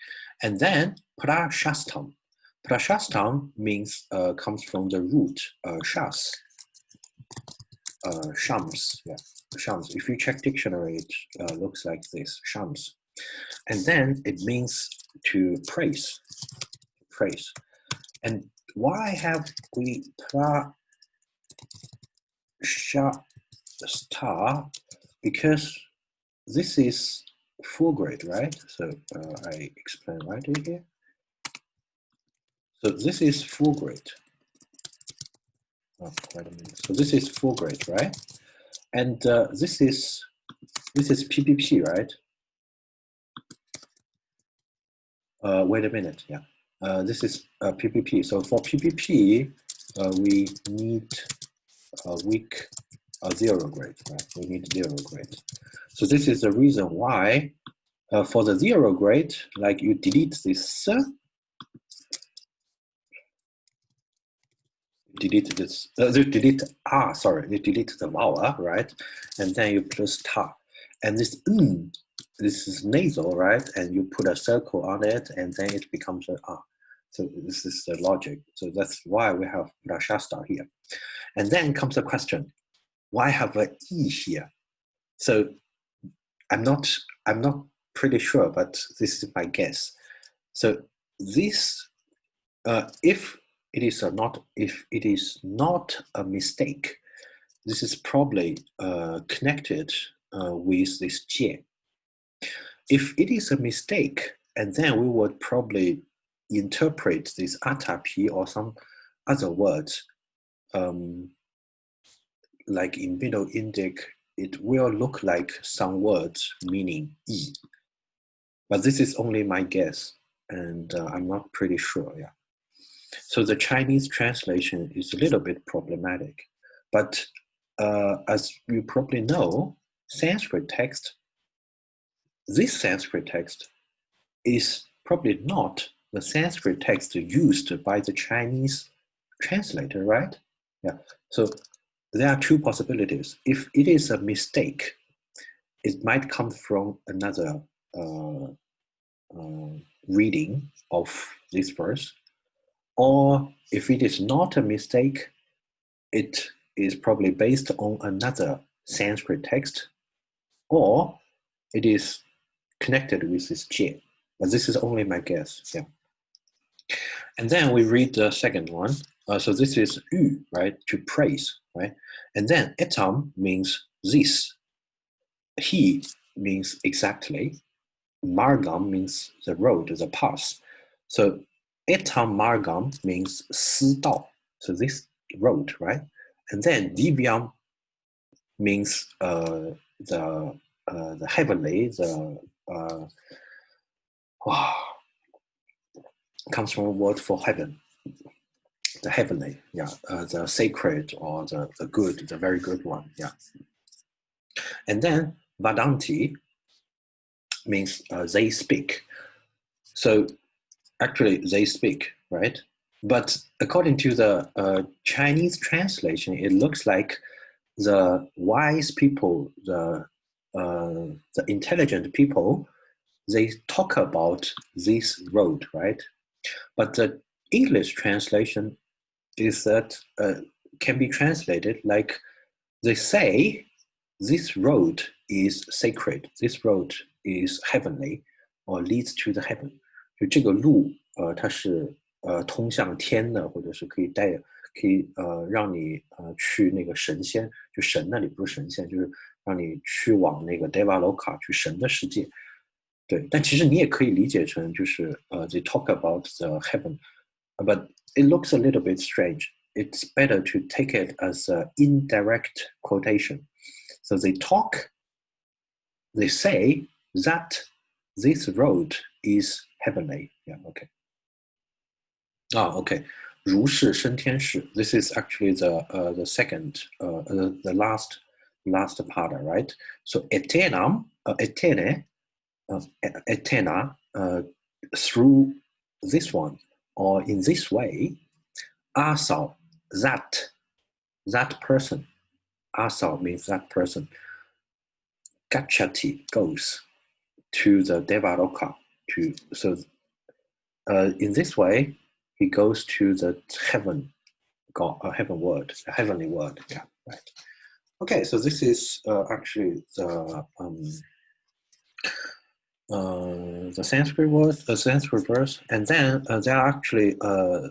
And then prashastam. Prashastam means comes from the root shas. Shams, yeah, shams. If you check dictionary, it looks like this, shams. And then it means to praise, praise. And why have we prashasta? Because this is full grade, right? So I explain right here. So this is full grade. Oh, wait a minute. So this is full grade, right? And this is PPP, right? Wait a minute, yeah. This is PPP. So for PPP, we need a weak 0 grade, right? We need 0 grade. So this is the reason why for the 0 grade, like you delete this, delete this, delete sorry, you delete the vowel, right? And then you plus ta. And this this is nasal, right? And you put a circle on it, and then it becomes an ah. So this is the logic. So that's why we have prashasta here. And then comes the question, why have an e here? So I'm not pretty sure, but this is my guess. So this, if it is not a mistake, this is probably connected with this 介. If it is a mistake, and then we would probably interpret this atapi or some other words, like in Middle Indic, it will look like some words meaning e. But this is only my guess, and I'm not pretty sure, yeah. So the Chinese translation is a little bit problematic. But as you probably know, Sanskrit text, this Sanskrit text is probably not the Sanskrit text used by the Chinese translator, right? Yeah, so there are two possibilities. If it is a mistake, it might come from another reading of this verse. Or if it is not a mistake, it is probably based on another Sanskrit text, or it is connected with this 介. But this is only my guess, yeah. And then we read the second one. So this is 誉, right, to praise, right? And then etam means this. He means exactly. Margam means the road, the path. So etam margam means 私道. So this road, right? And then divyam means the heavenly, comes from a word for heaven, the heavenly, yeah, the sacred or the good, the very good one, yeah. And then vadanti means they speak. So actually they speak, right? But according to the Chinese translation, it looks like the wise people, the intelligent people, they talk about this road, right? But the English translation is that can be translated like they say this road is sacred, this road is heavenly, or leads to the heaven. 就这个路，它是通向天的，或者是可以让你去那个神仙，就神那里不是神仙，就是让你去往那个 Devaloka 去神的世界。对，但其实你也可以理解成就是they talk about the heaven, but it looks a little bit strange. It's better to take it as an indirect quotation. So they say that this road is heavenly. Yeah, okay. Okay. 如是升天士. This is actually the second, the last last part, right? So etenam, etene, etena, through this one or in this way, asao, that person. Asao means that person. Gachati goes to the Devaloka. In this way, he goes to the heaven world, heavenly world. Yeah, right. Okay, so this is actually the Sanskrit word, the Sanskrit verse, and then there are actually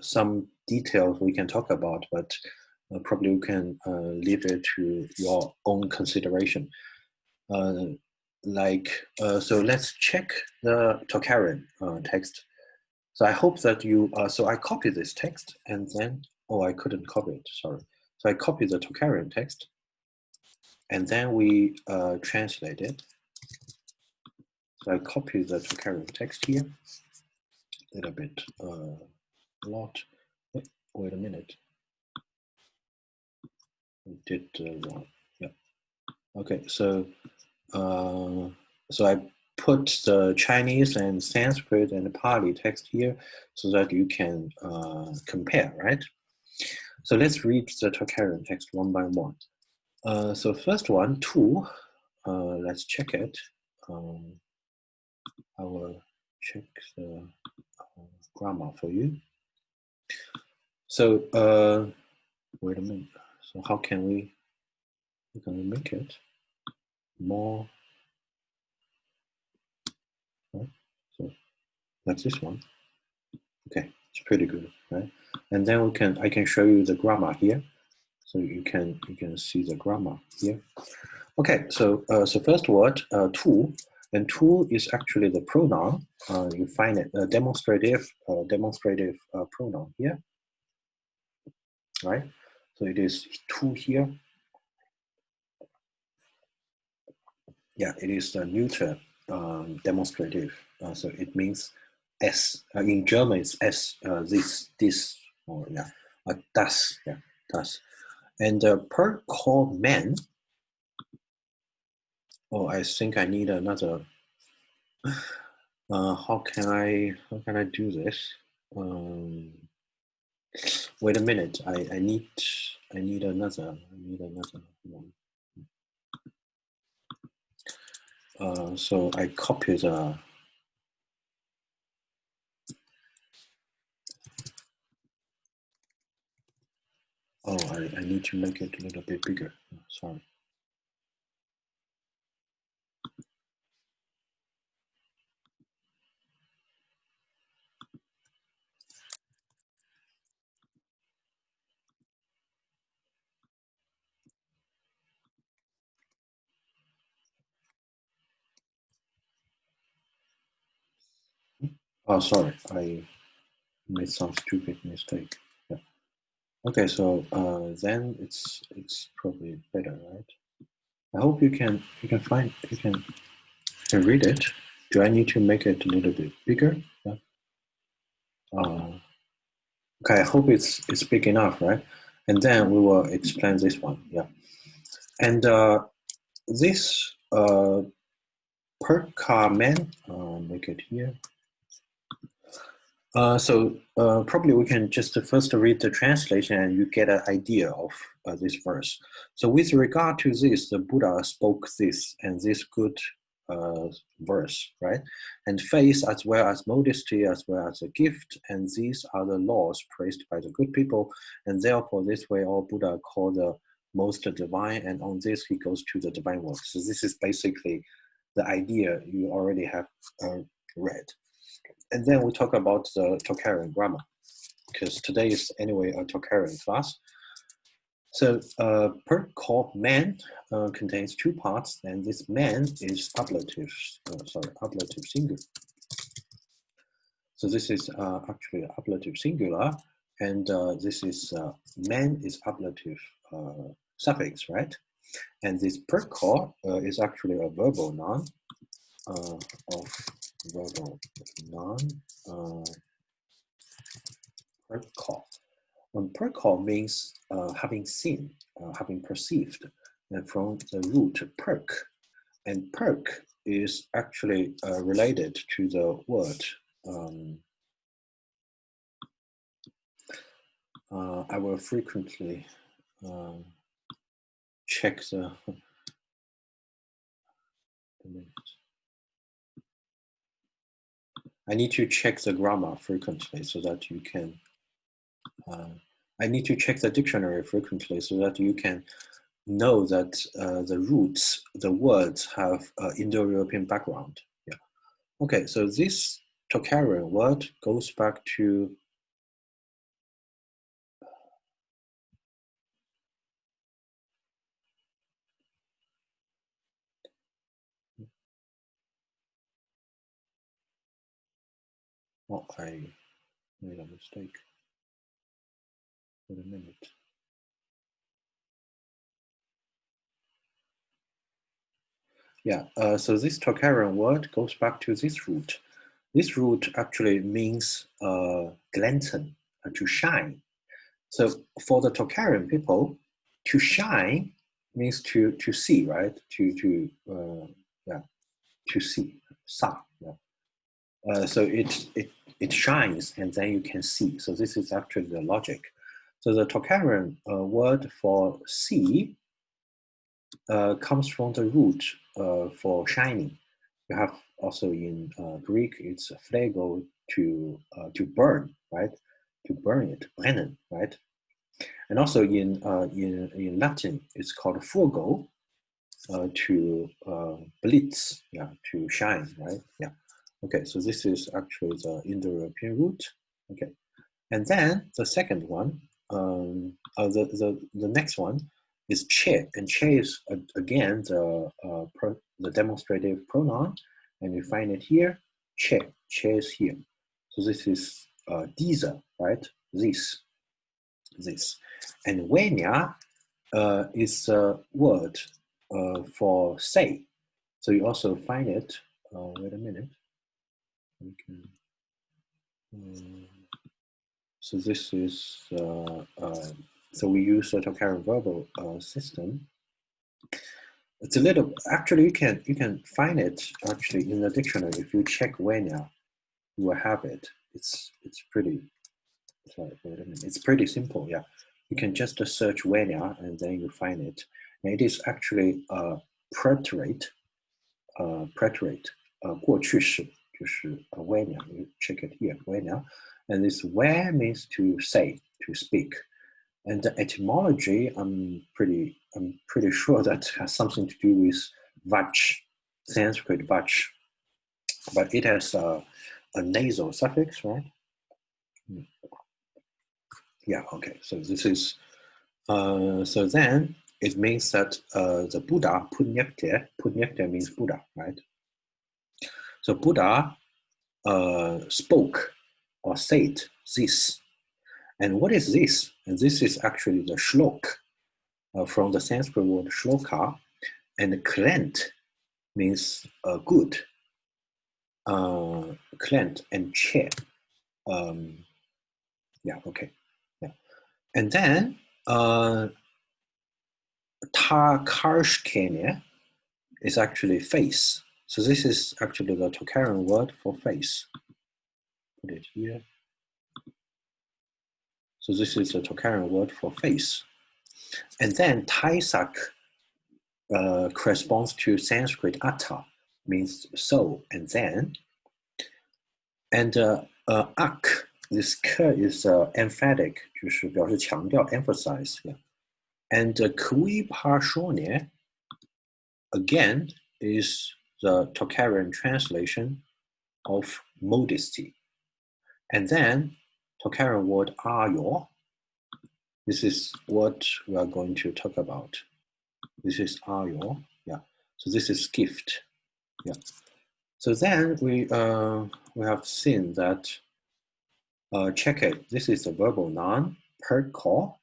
some details we can talk about, but probably we can leave it to your own consideration. So let's check the Tocharian text. So I hope that you, so I copied this text and then, I couldn't copy it, sorry. So I copied the Tocharian text and then we translate it. So I copy the Tocharian text here, a little bit, a lot. Wait a minute. I did wrong. Yeah. Okay. So I put the Chinese and Sanskrit and Pali text here so that you can compare, right? So let's read the Tocharian text one by one. So first one, tu. Let's check it. I will check the grammar for you. So wait a minute. So how can we make it more? Right? So that's this one. Okay, it's pretty good, right? And then I can show you the grammar here, so you can see the grammar here. Okay, so first word, tu, and tu is actually the pronoun. You find it demonstrative pronoun here, right? So it is tu here. Yeah, it is the neuter demonstrative. So it means s. In German, it's s. This, or yeah, das. Yeah, das. And per call man. Oh, I think I need another. How can I do this? Wait a minute. I need another one. So I copy the. Oh, I need to make it a little bit bigger. Sorry. Oh, sorry. I made some stupid mistake. Yeah. Okay, so then it's probably better, right? I hope you can read it. Do I need to make it a little bit bigger? Yeah. Okay, I hope it's big enough, right? And then we will explain this one. Yeah. And this per car man, make it here. So probably we can just first read the translation and you get an idea of this verse. So with regard to this, the Buddha spoke this and this good verse, right? And faith as well as modesty as well as a gift, and these are the laws praised by the good people, and therefore this way all Buddha called the most divine, and on this he goes to the divine work. So this is basically the idea you already have read. And then we talk about the Tocharian grammar, because today is anyway a Tocharian class. So per called man contains two parts, and this man is ablative, ablative singular. So this is actually ablative singular, and this is man is ablative suffix, right? And this per call is actually a verbal noun of verbal noun per call. Per call means having seen, having perceived. and from the root perk. And perk is actually related to the word. I will frequently check the I need to check the grammar frequently so that you can I need to check the dictionary frequently so that you can know that the roots, the words have Indo-European background. Yeah. Okay, so this Tocharian word goes back to oh, I made a mistake. Wait a minute. Yeah, so this Tocharian word goes back to this root. This root actually means glisten, to shine. So for the Tocharian people, to shine means to see, right? To see, sa. Yeah. So it shines and then you can see. So this is actually the logic. So the Tocharian word for see comes from the root for shining. You have also in Greek, it's phlegeo to burn, right? To burn it, brennen, right? And also in Latin, it's called fulgo, to blitz, yeah, to shine, right? Yeah. Okay, so this is actually the Indo-European root. Okay, and then the second one, the next one is che, and che is again the demonstrative pronoun, and you find it here. Che is here. So this is diese, right? This, and wenia is a word for say. So you also find it. Wait a minute. Okay. So this is so we use a Tocharian verbal system. It's a little actually you can find it actually in the dictionary. If you check wenia, you will have it. It's pretty. Sorry, wait a minute. It's pretty simple. Yeah, you can just search wenia and then you find it. And it is actually preterite. Preterite. 过去式就是 wenia. You check it here, wenia. And this where means to say, to speak. And the etymology, I'm pretty sure that has something to do with vach, Sanskrit vach. But it has a nasal suffix, right? Yeah, okay. So this is, so then it means that the Buddha, punyakte means Buddha, right? So Buddha spoke or said this. And what is this? And this is actually the shlok from the Sanskrit word shloka. And klent means good. Klent and che. Yeah, okay. Yeah. And then Tarkashkene is actually face. So this is actually the Tocharian word for face. Put it here. So this is the Tocharian word for face. And then Taisak corresponds to Sanskrit atta, means so and then. And ak, this k is emphatic, 就是表示强调 emphasize. Yeah. And kui parshone, again, is the Tocharian translation of modesty. And then Tocharian word ayo, this is what we are going to talk about. This is ayo, yeah. So this is gift, yeah. So then we have seen that, check it, this is a verbal noun, per call,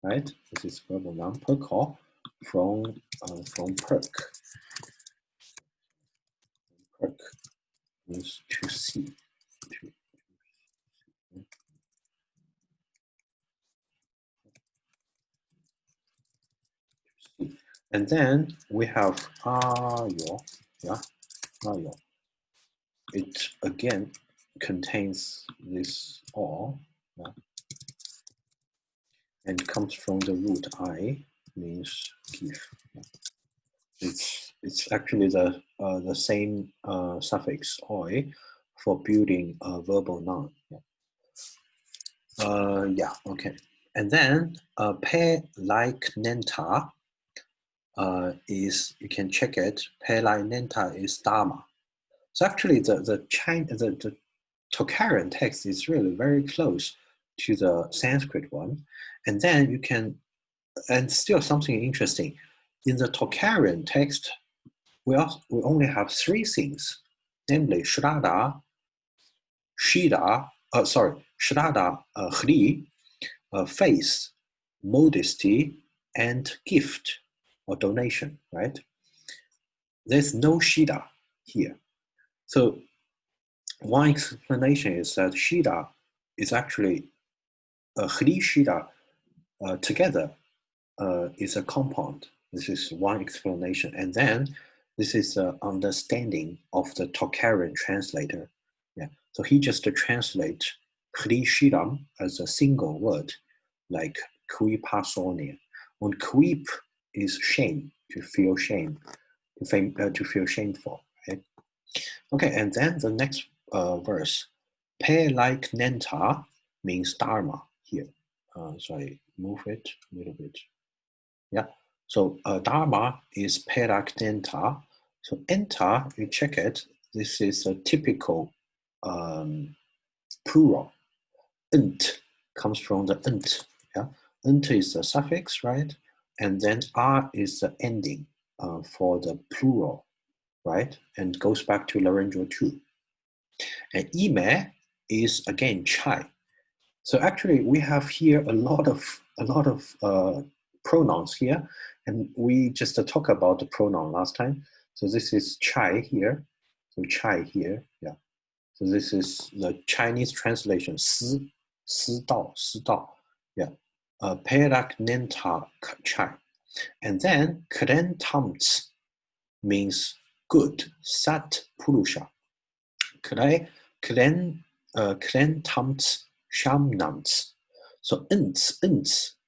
right? This is verbal noun, per call, from perk. Perk means to see. And then we have 阿友, yeah, 阿友. It again contains this all, yeah, and comes from the root I, means give. Yeah. It's actually the same suffix oi for building a verbal noun. Yeah. Yeah. Okay. And then pair like nenta is, you can check it. Pair like nenta is dharma. So actually, the Tocharian text is really very close to the Sanskrit one, and then you can, and still something interesting, in the Tocharian text, we only have three things, namely Shraddha, Shida, Shraddha, Hri, faith, modesty, and gift or donation, right? There's no Shida here. So one explanation is that Shida is actually Hri Shida together is a compound. This is one explanation. And then this is the understanding of the Tocharian translator. Yeah. So he just translates Hri Shidam as a single word, like kuipasonia. And kuip is shame, to feel shame, to feel shameful. Right? Okay, and then the next verse, pay like nenta means dharma here. So I move it a little bit. Yeah, so dharma is pay like nenta. So enta, you check it, this is a typical plural. Ent comes from the ent. Yeah, ent is the suffix, right? And then r is the ending for the plural, right? And goes back to laryngeal 2. And ime is again chai. So actually, we have here a lot of pronouns here, and we just talked about the pronoun last time. So this is chai here. So chai here, yeah. So this is the Chinese translation, 私道, yeah. Perak nenta chai. And then kren tamts means good, sat purusha. Kren tamts shamnants. So ents,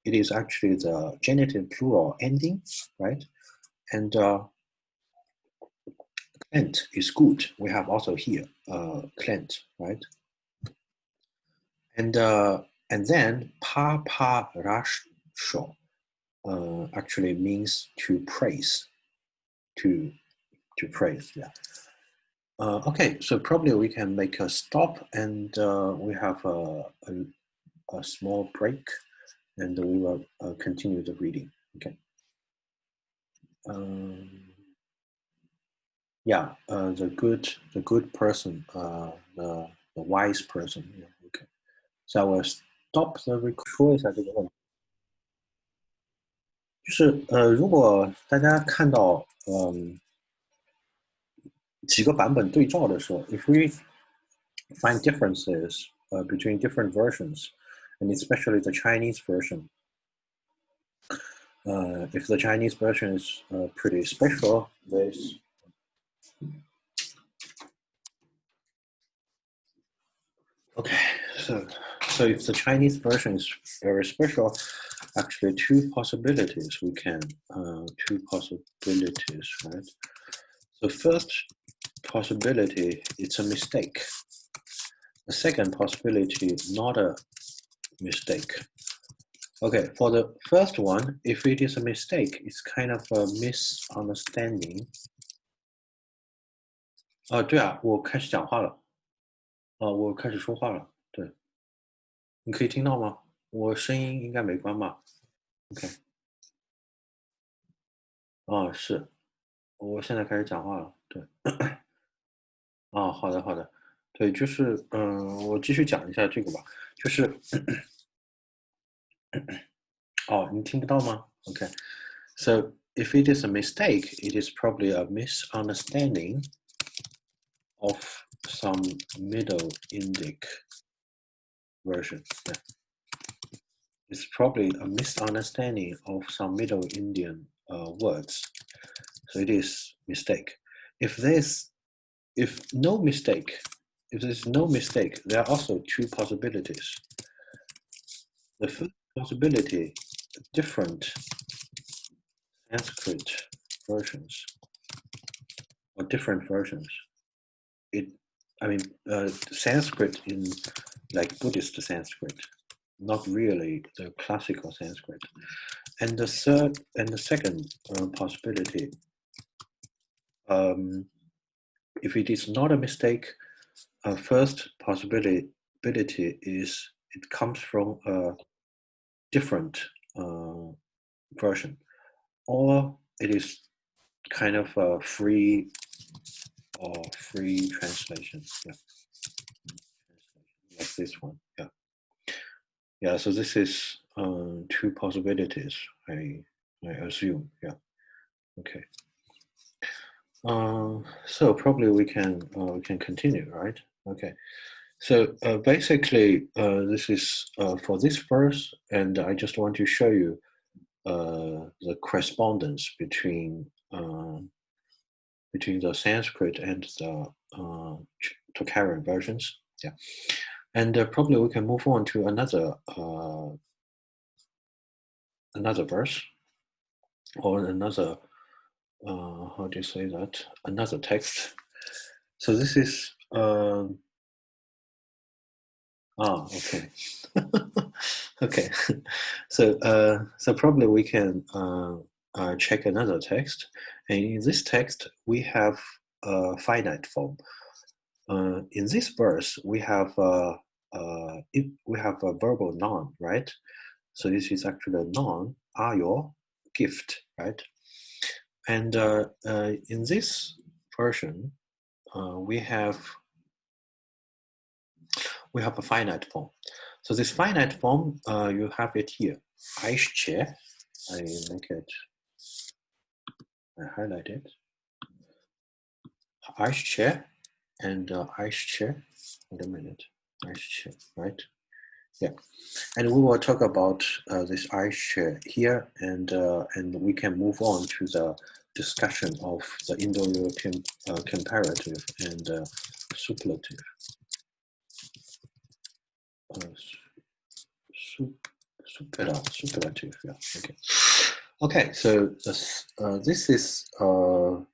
it is actually the genitive plural ending, right? And klent is good. We have also here klent, right? And then pa rasho actually means to praise, to praise, yeah. Okay, so probably we can make a stop, and we have a small break, and we will continue the reading. Okay. Yeah, the good person, the wise person. Yeah, okay. So I will stop the record. 说一下这个问题，就是如果大家看到几个版本对照的时候 ，if we find differences between different versions, and especially the Chinese version. If the Chinese version is pretty special, there's okay. So if the Chinese version is very special, actually two possibilities we can right? So first possibility, it's a mistake. The second possibility, not a mistake. Okay, for the first one, if it is a mistake, it's kind of a misunderstanding. 对啊，我开始讲话了。我开始说话了。对，你可以听到吗？我声音应该没关吧 ？OK。是，我现在开始讲话了。对。好的好的。对，就是我继续讲一下这个吧。就是你听不到吗 ？OK。So if it is a mistake, it is probably a misunderstanding of some Middle Indic version. Yeah. It's probably a misunderstanding of some Middle Indian words. So it is mistake. If there's no mistake, there are also two possibilities. The first possibility, different Sanskrit versions or different versions. Sanskrit in like Buddhist Sanskrit, not really the classical Sanskrit. And the second possibility, if it is not a mistake, first possibility is it comes from a different version, or it is kind of a free translation. Yeah, like this one. Yeah. So this is two possibilities. I assume. Yeah. Okay. So probably we can continue, right? Okay. So basically, this is for this verse, and I just want to show you the correspondence between the Sanskrit and the Tocharian versions. Yeah, and probably we can move on to another verse, or another how do you say that? Another text. So this is okay. Okay. So probably we can check another text, and in this text we have a finite form. In this verse we have a verbal noun, right? So this is actually a noun, are your gift, right? And in this version we have a finite form. So this finite form, you have it here. Aische, I make it, I highlight it. Aische and Aische, wait a minute, Aische, right? Yeah, and we will talk about this Aische here, and we can move on to the discussion of the Indo-European comparative and superlative. Superlative, yeah. Okay, so this is a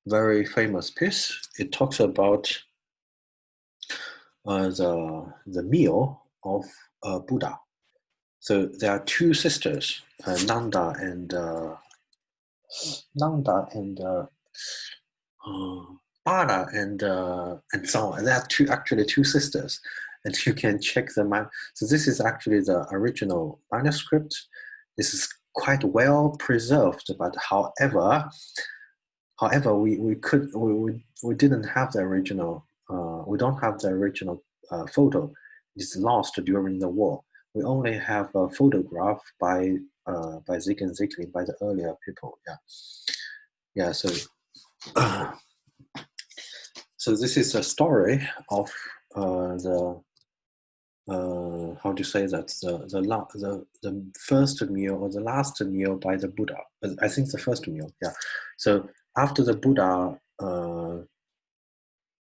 very famous piece. It talks about the meal of Buddha. So there are two sisters, Nanda and Bada and so on. There are actually two sisters, and you can check them out. So this is actually the original manuscript. This is quite well preserved, but however, we didn't have the original. We don't have the original photo. It's lost during the war. We only have a photograph by Zig and Zigli, by the earlier people. Yeah. So. So this is a story of the how to say that the first meal or the last meal by the Buddha. I think the first meal. Yeah. So after the Buddha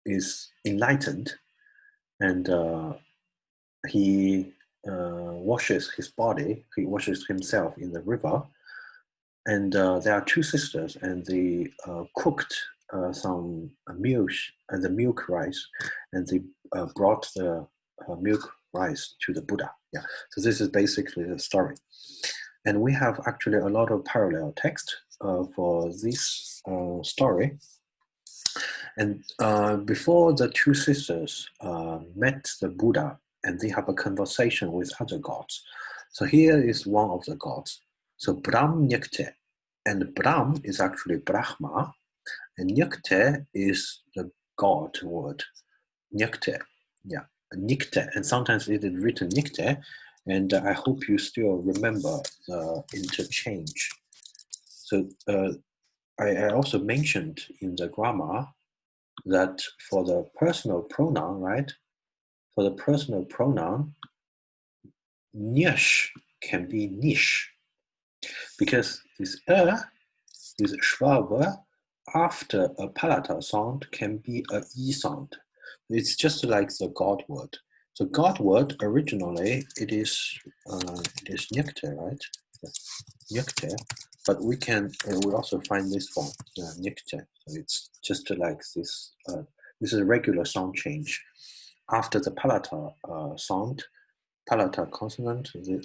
is enlightened, and he washes his body. He washes himself in the river, and there are two sisters, and they cooked some meals and the milk rice, and they brought the milk rice to the Buddha. Yeah, so this is basically the story, and we have actually a lot of parallel text for this story. And before the two sisters met the Buddha, and they have a conversation with other gods. So here is one of the gods. So Brahm Nyakte, and Brahm is actually Brahma, and Nyakte is the god word. Nyakte, yeah, Nikte, and sometimes it is written Nikte, and I hope you still remember the interchange. So I also mentioned in the grammar that for the personal pronoun, right? For the personal pronoun, nyash can be nish. because this schwabe after a palatal sound can be a e sound. It's just like the God word. So God word originally it is nectar, right? Nectar, but we can we also find this form, nectar. So it's just like this. This is a regular sound change after the palatal sound, palatal consonant. The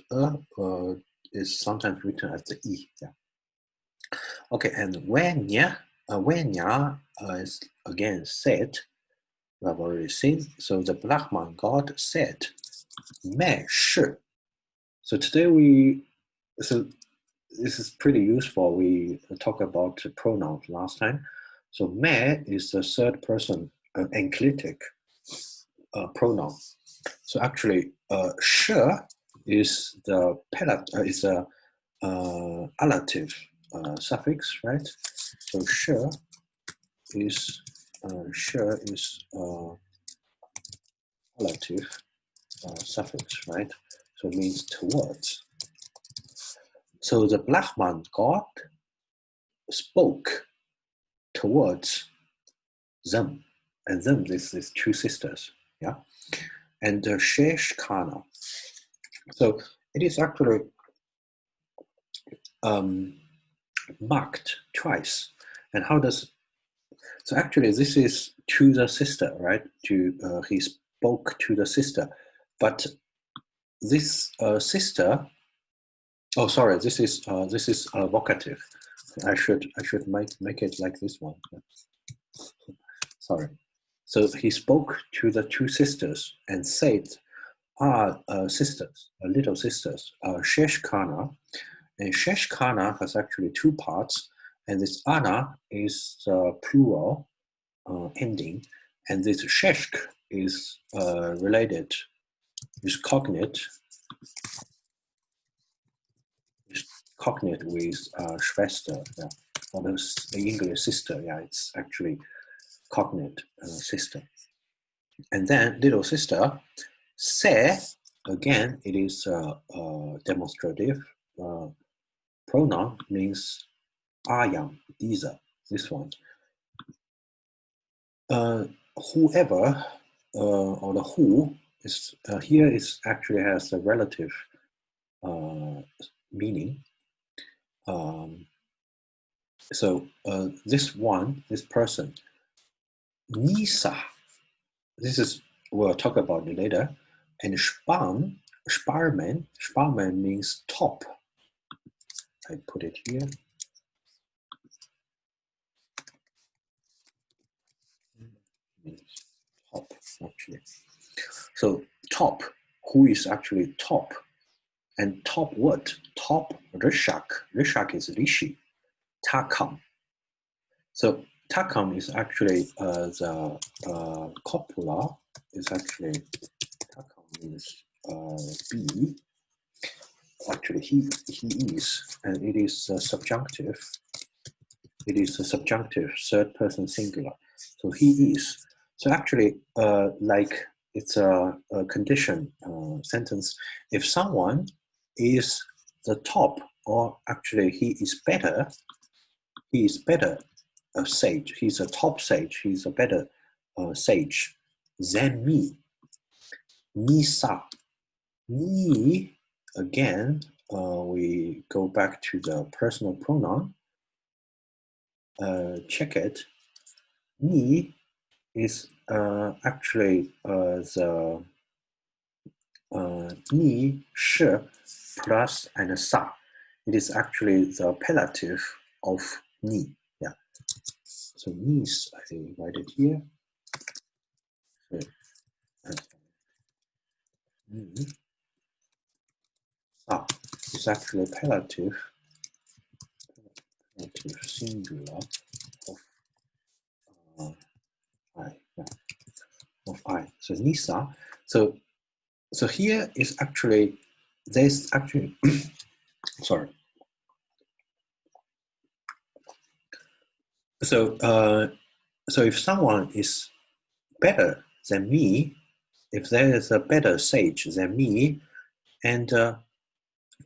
is sometimes written as the e. Yeah. Okay, and when is again said. We have already seen. So the Brahman God said, "Me shi." So today so this is pretty useful. We talked about pronouns last time. So me is the third person enclitic pronoun. So actually, shi is the is a allative suffix, right? So shi is allative suffix, right? So it means towards. So the Brahman God spoke towards them, and them this is two sisters, yeah, and the Śraddhāvarga. So it is actually marked twice. And how does so actually this is to the sister, right? To he spoke to the sister, but this sister. Oh, sorry. This is vocative. I should make it like this one. Sorry. So he spoke to the two sisters and said, sisters, little sisters, Śraddhāvarga. And Śraddhāvarga has actually two parts, and this ana is the plural ending, and this sheshk is related, is cognate with Schwester, yeah, or the English sister. Yeah, it's actually cognate sister. And then little sister, se, again, it is demonstrative pronoun, means ayam, dieser, this one. Whoever, or the who, is here is actually has a relative meaning. So this one, this person, Nisa, this is, we'll talk about it later, and Sparman means top. I put it here. Means top, actually. So top, who is actually top? And top what? Top Rishak. Rishak is Rishi. Tārkym. So Tārkym is actually the copula is actually, Tārkym means be. Actually, he is, and it is subjunctive. It is a subjunctive, third person singular. So he is. So actually, like it's a condition sentence. If someone is the top, or actually he is better a sage. He's a top sage. He's a better sage than me. Nisa. Me, again, we go back to the personal pronoun. Check it. Me is actually the ni, shi, plus and sa. It is actually the appellative of ni. Yeah. So nis, I write it here. Ni, sa is actually appellative singular of I. Yeah. Of I. So Nisa. So here is actually, there's actually, sorry. So so if someone is better than me, if there is a better sage than me, and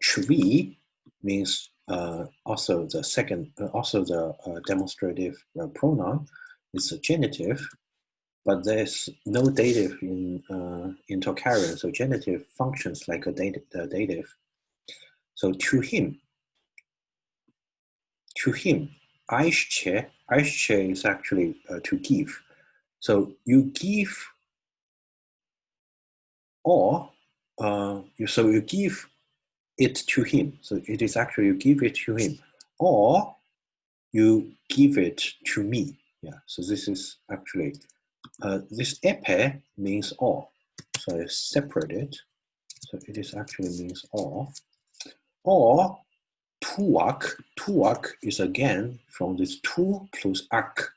chvi means also the second, also the demonstrative pronoun is a genitive, but there's no dative in Tocharian, so genitive functions like a dative. So to him, aische is actually to give. So you give, or so you give it to him. So it is actually you give it to him, or you give it to me. Yeah. So this is actually this epe means or. So I separate it. So it is actually means or. Or tuak is again from this tu plus ak.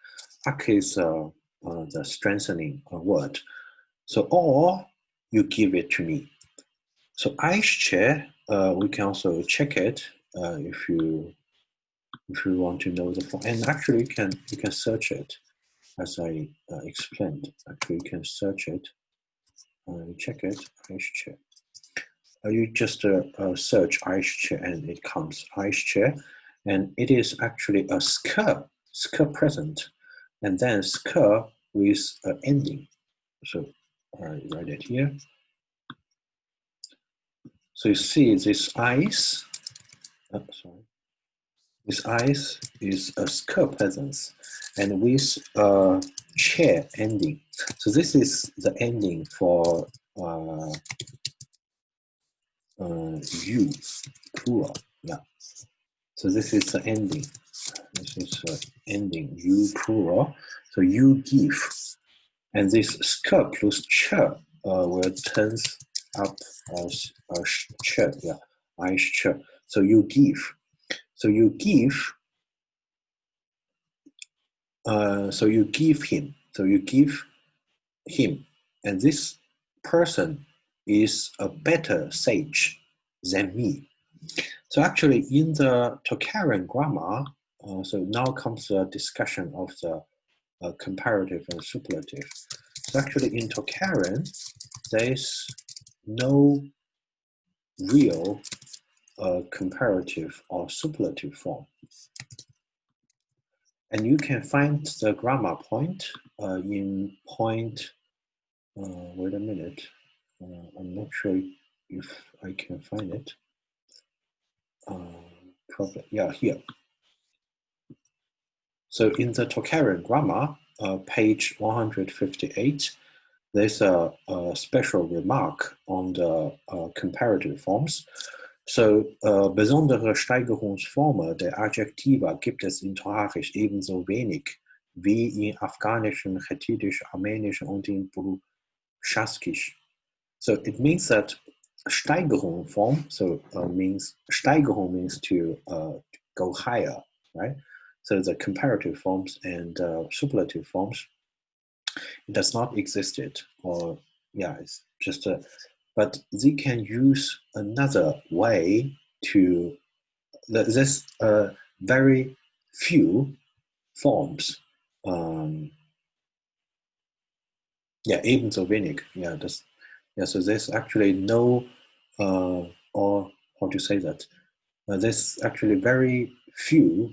Ak is the strengthening word. So or you give it to me. So aische, we can also check it if you want to know the form. And actually you can search it as I explained. Actually you can search it. Check it, aische. You just search aische and it comes aische, and it is actually a sk present, and then sk with ending. So I write it here. So you see this ice, this ice is a sk presence, and with chair ending. So this is the ending for you, plural, yeah. So this is the ending. This is ending, you plural. So you give. And this sk plus ch will turns up as ch, yeah, ice ch. So you give. So you give. So you give him. So you give him. And this person is a better sage than me. So actually in the Tocharian grammar, so now comes the discussion of the comparative and superlative. So actually in Tocharian, there is no real comparative or superlative form. And you can find the grammar point in point, wait a minute, I'm not sure if I can find it. Probably, yeah, here. So in the Tocharian grammar, page 158, there's a special remark on the comparative forms. So besondere Steigerungsformen der Adjektiva gibt es in Tocharisch ebenso wenig wie in Afghanischen, Chethitisch, Armenisch und in Burushaskisch. So it means that Steigerung form, so means Steigerung means to go higher, right? So the comparative forms and superlative forms, it does not exist it, or yeah, it's just a, but they can use another way to, there's very few forms. Yeah, ebenso wenig. Yeah, that's, yeah. So there's actually no, or how to say that? There's actually very few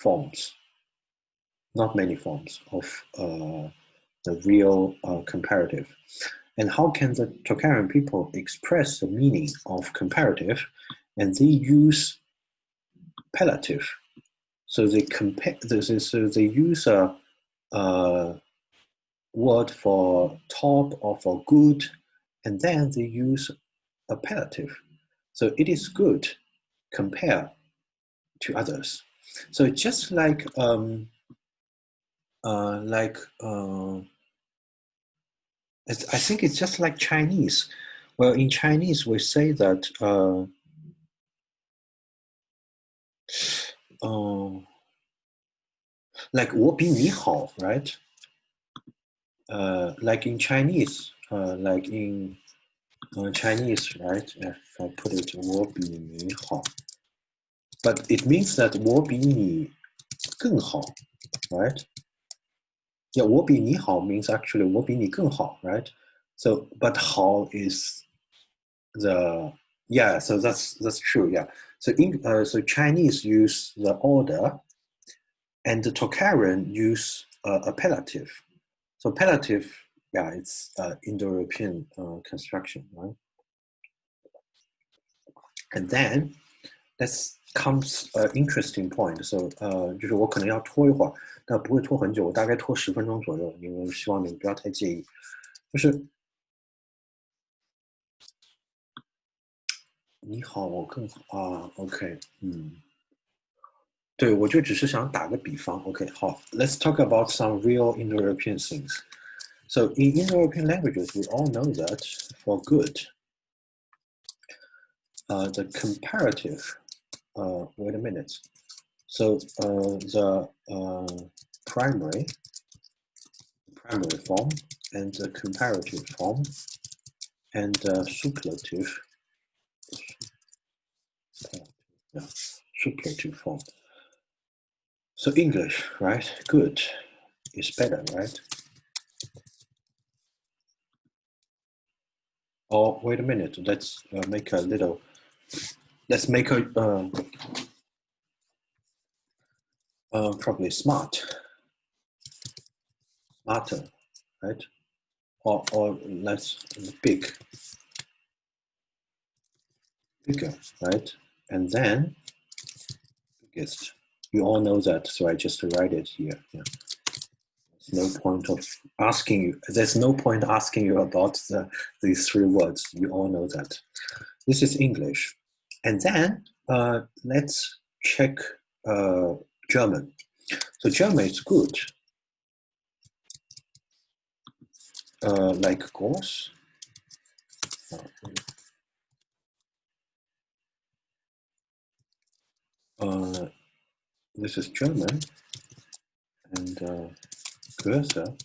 forms, not many forms of the real comparative. And how can the Tocharian people express the meaning of comparative? And they use appellative. So they compare. So they use a word for top or for good, and then they use appellative. So it is good compared to others. So just like I think it's just like Chinese. Well, in Chinese we say that like 我比你好, right? Like in Chinese, like in Chinese, right? If I put it 我比你好, but it means that 我比你更好, right? Yeah, 我比你好 means actually 我比你更好, right? So, but 好 is the Yeah, so that's true. Yeah, so so Chinese use the order, and the Tocharian use appellative. So appellative, yeah, it's Indo-European construction, right? And then that's comes interesting point. So 就是我可能要拖一会儿，但不会拖很久，我大概拖10分钟左右，因为希望你们不要太介意。就是你好，我更好啊，OK，对，我就只是想打个比方，OK，好，Let's talk about some real Indo-European things. So in Indo-European languages, we all know that for good, the comparative, wait a minute. So the primary form and the comparative form and the superlative, superlative form. So English, right? Good is better, right? Oh, wait a minute. Let's make a little. Let's make a probably smarter, right? Or less bigger, right? And then biggest. You all know that, so I just write it here. Yeah. There's no point of asking you. There's no point asking you about these three words. You all know that. This is English, and then let's check German. So German is good, like groß. This is German, and größer.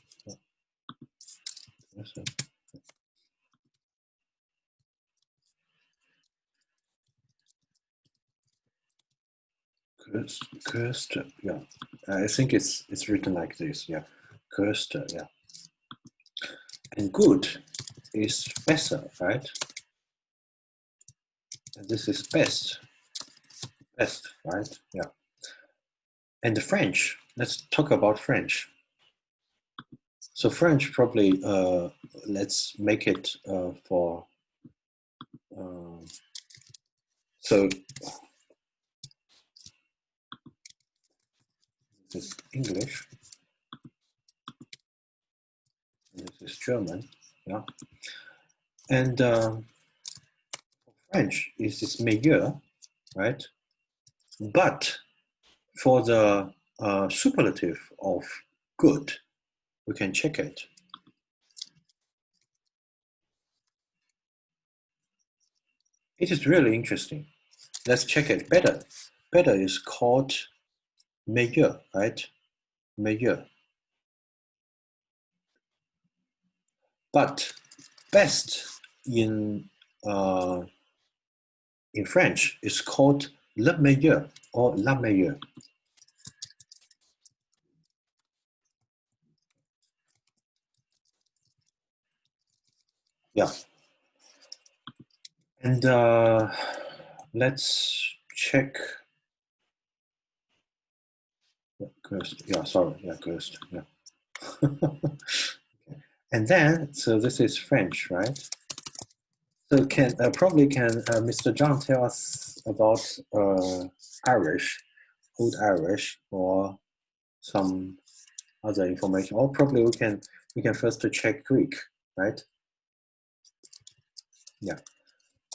Größte, yeah. I think it's written like this, yeah. Größte, yeah. And good is besser, right? And this is best, right? Yeah. And the French, let's talk about French. So French probably, let's make it for, so this is English, and this is German, yeah. And French is this meilleur, right? But for the superlative of good, we can check it. It is really interesting. Let's check it. Better. Better is called meilleur, right? Meilleur. But best in French is called le meilleur or la meilleure. Yeah. And let's check. Ghost. Yeah, sorry. Yeah, ghost. Yeah. And then, so this is French, right? So can probably can Mr. John tell us about Irish, Old Irish, or some other information? Or probably we can first check Greek, right? Yeah.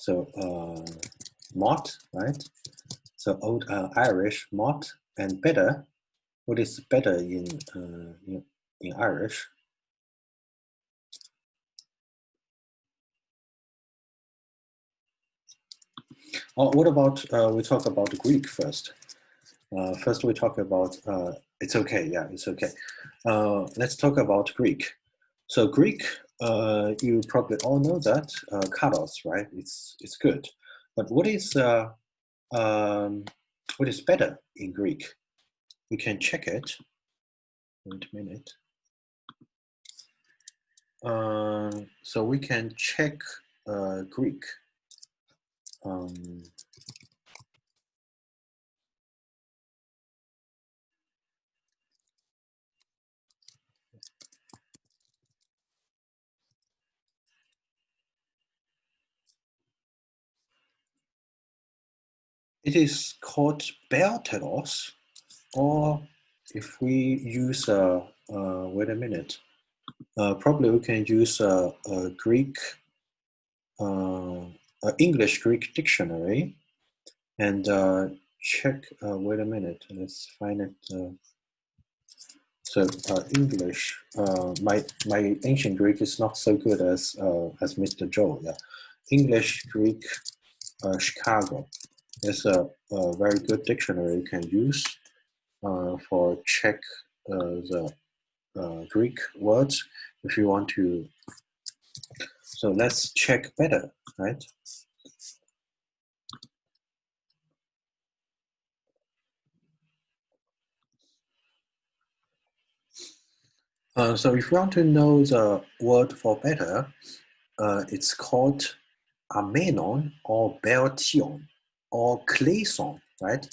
So mot, right? So Old Irish mot and better. What is better in Irish? Oh, what about we talk about Greek first? First, we talk about it's okay. Yeah, it's okay. Let's talk about Greek. So Greek, you probably all know that kalos, right? It's good. But what is better in Greek? We can check it. Wait a minute. So we can check Greek. it is called belteros, or if we use wait a minute, probably we can use a Greek, English Greek dictionary, and check. Wait a minute, let's find it. So English, my ancient Greek is not so good as Mr. Joe. Yeah, English Greek, Chicago. There's a very good dictionary you can use for check the Greek words if you want to. So let's check better, right? So if you want to know the word for better, it's called amenon or beltion or clayson, right?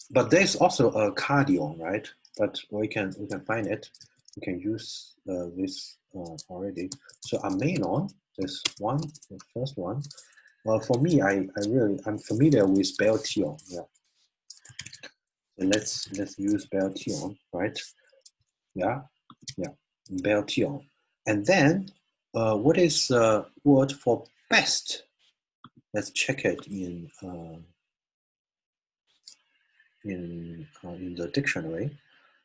But there's also a cardion, right? But we can find it. We can use this already. So amenon, this one, the first one. Well, for me, I'm familiar with beltion. Yeah. So let's use beltion, right? Yeah, yeah, beltion. And then, what is the word for best? Let's check it in the dictionary.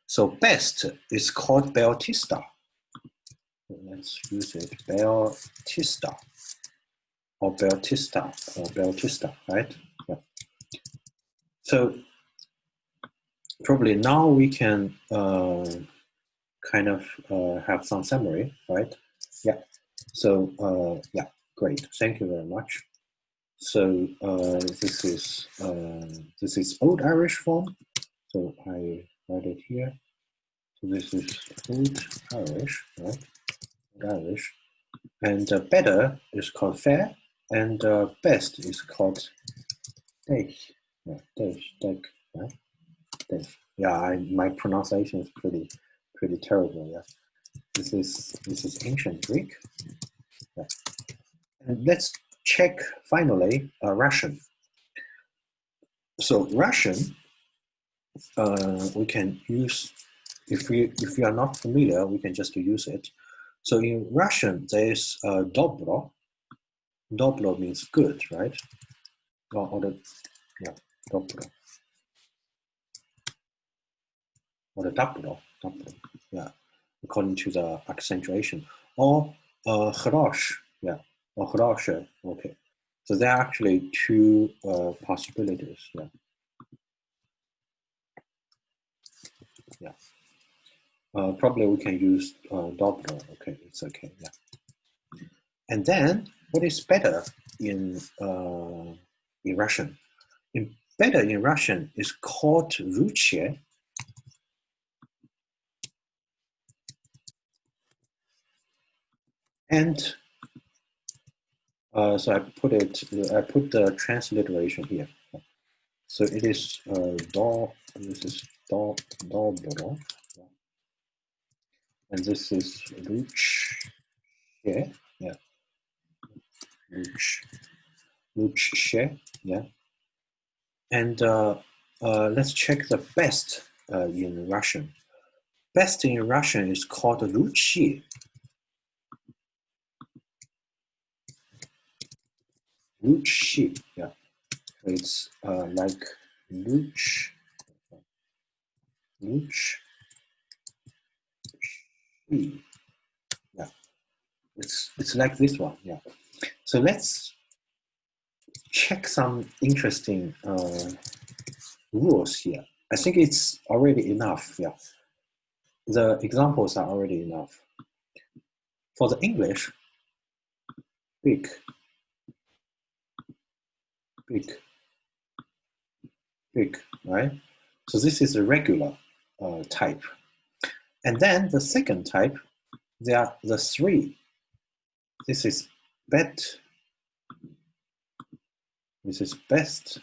So best is called beltista. Let's use it, beltista or beltista, right? Yeah. So probably now we can kind of have some summary, right? Yeah. So yeah, great. Thank you very much. So this is Old Irish form. So I write it here. So this is Old Irish, right? Old Irish, and better is called fair, and best is called deich. Yeah, deich, right? Deich. Yeah, my pronunciation is pretty terrible. Yeah, this is ancient Greek. Yeah. And let's check finally Russian. So Russian, we can use, if we are not familiar, we can just use it. So in Russian, there is dobro. Dobro means good, right? Yeah, dobro. Or the dobro, yeah, according to the accentuation. Or хорош, yeah, or хорошее, okay. So there are actually two possibilities, yeah. Yeah. Probably we can use dobro, okay, it's okay, yeah. And then what is better in Russian? Better in Russian is called лучше. And so I put the transliteration here. So it is this is dobro, and this is лучше, yeah, лучше, yeah. And let's check the best in Russian. Best in Russian is called лучший. Лучший, yeah. So it's like лучший. Yeah, it's like this one. Yeah. So let's check some interesting rules here. I think it's already enough. Yeah, the examples are already enough. For the English, big, right? So this is a regular type. And then the second type, there are the three. This is bet, This is best.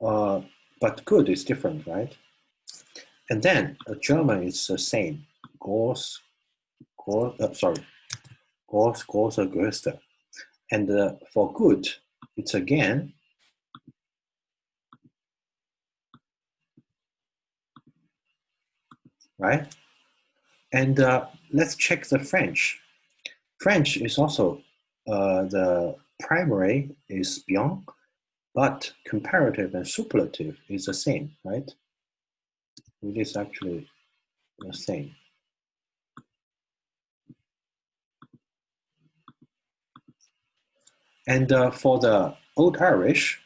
But good is different, right? And then German is the same. Große Größte. And for good, it's again right? And let's check the French. French is also the primary is bien, but comparative and superlative is the same, right? It is actually the same. And for the Old Irish,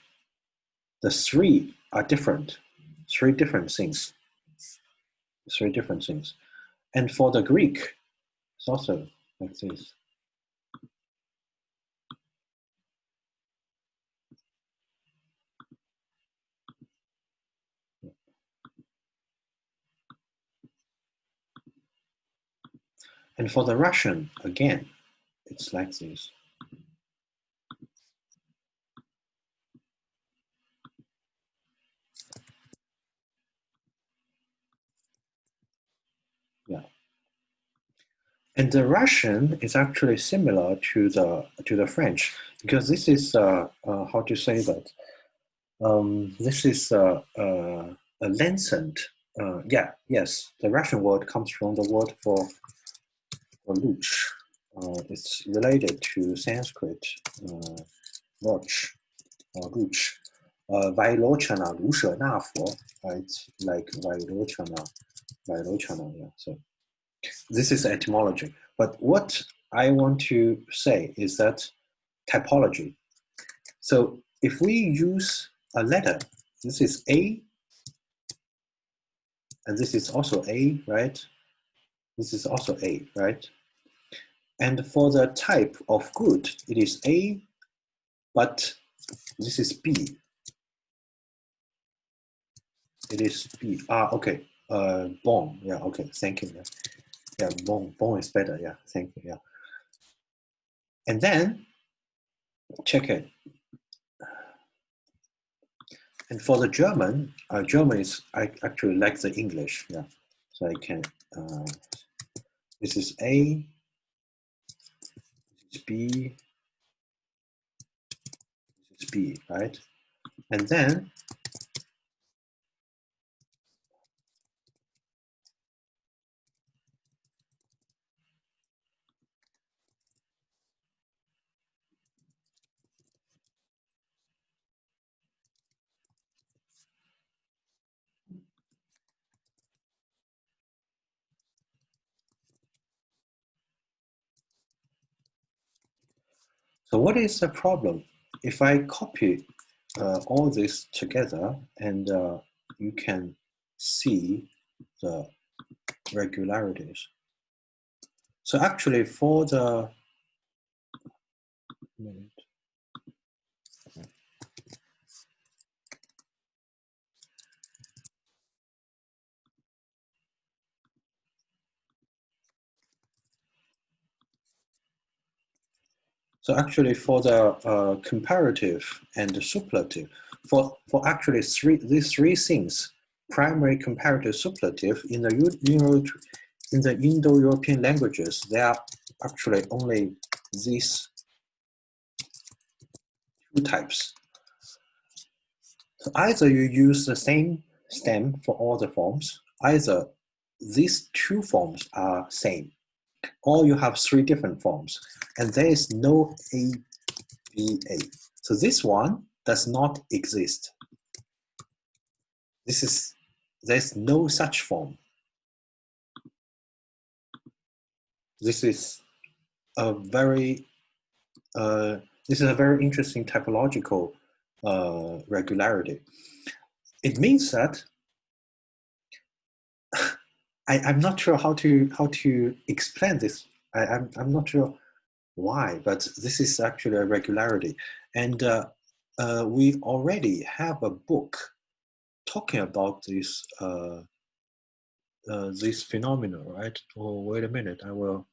the three are different, three different things. And for the Greek, it's also like this. And for the Russian, again, it's like this. Yeah. And the Russian is actually similar to the French, because this is how to say that. This is a lengthened. Yes, the Russian word comes from the word for luch. It's related to Sanskrit luch or luch. Vailochana, lusha nafo. It's like Vailochana. Yeah. So this is etymology. But what I want to say is that typology. So if we use a letter, this is A, and this is also A, right? This is also A, right? And for the type of good, it is A, but this is B. It is B. Okay. Bon. Yeah. Okay. Thank you. Yeah. Bon is better. Yeah. Thank you. Yeah. And then check it. And for the German, German is I actually like the English. Yeah. So I can. This is A. This is B. This is B. Right. And then. So what is the problem? If I copy all this together, and you can see the regularities. So actually for the comparative and the superlative, for actually these three things, primary, comparative, superlative, in the Indo-European languages, there are actually only these two types. So either you use the same stem for all the forms, either these two forms are same, or you have three different forms, and there is no ABA. So this one does not exist. There's no such form. This is a very interesting typological regularity. It means that I'm not sure how to explain this. I'm not sure why, but this is actually a regularity, and we already have a book talking about this phenomenon, right? Oh, wait a minute, I will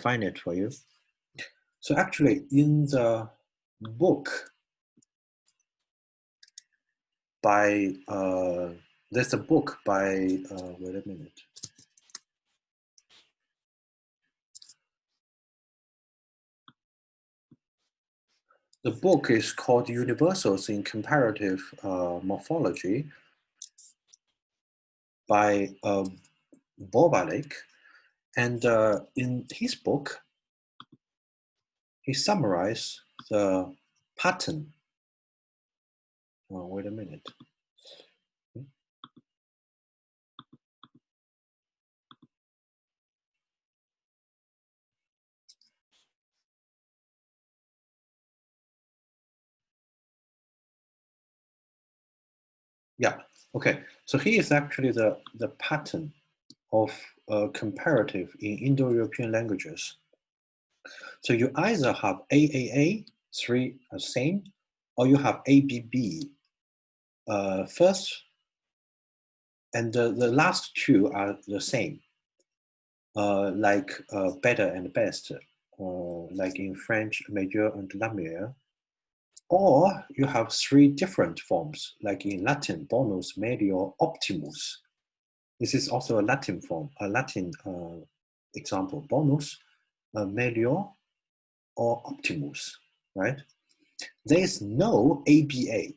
find it for you. So actually in the book by, there's a book by, wait a minute. The book is called Universals in Comparative Morphology by Bobalik. And in his book, he summarized the pattern. Oh, wait a minute. Yeah, okay. So he is actually the pattern of comparative in Indo-European languages. So you either have AAA, three same, or you have ABB first, and the last two are the same, like better and best, like in French, major and la meilleure. Or you have three different forms, like in Latin, bonus, melior, optimus. This is also a Latin form, a Latin example, bonus, melior, or optimus, right? There's no ABA,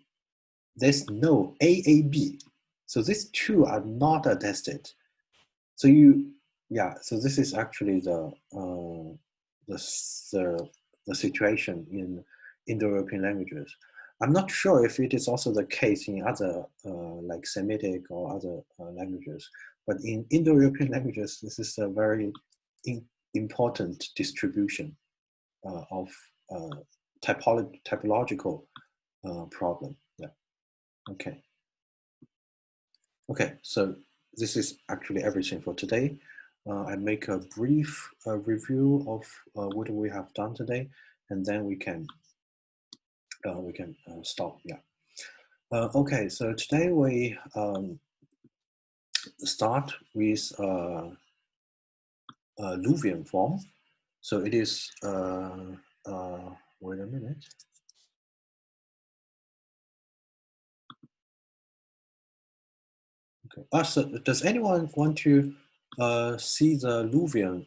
there's no AAB. So these two are not attested. So so this is actually the situation in Indo-European languages. I'm not sure if it is also the case in other like Semitic or other languages, but in Indo-European languages, this is a very important distribution of typological problem. Yeah. Okay. Okay. So this is actually everything for today. I make a brief review of what we have done today, and then we can stop. Yeah. Okay. So today we start with Luwian form. So it is. Wait a minute. Okay. So does anyone want to see the Luwian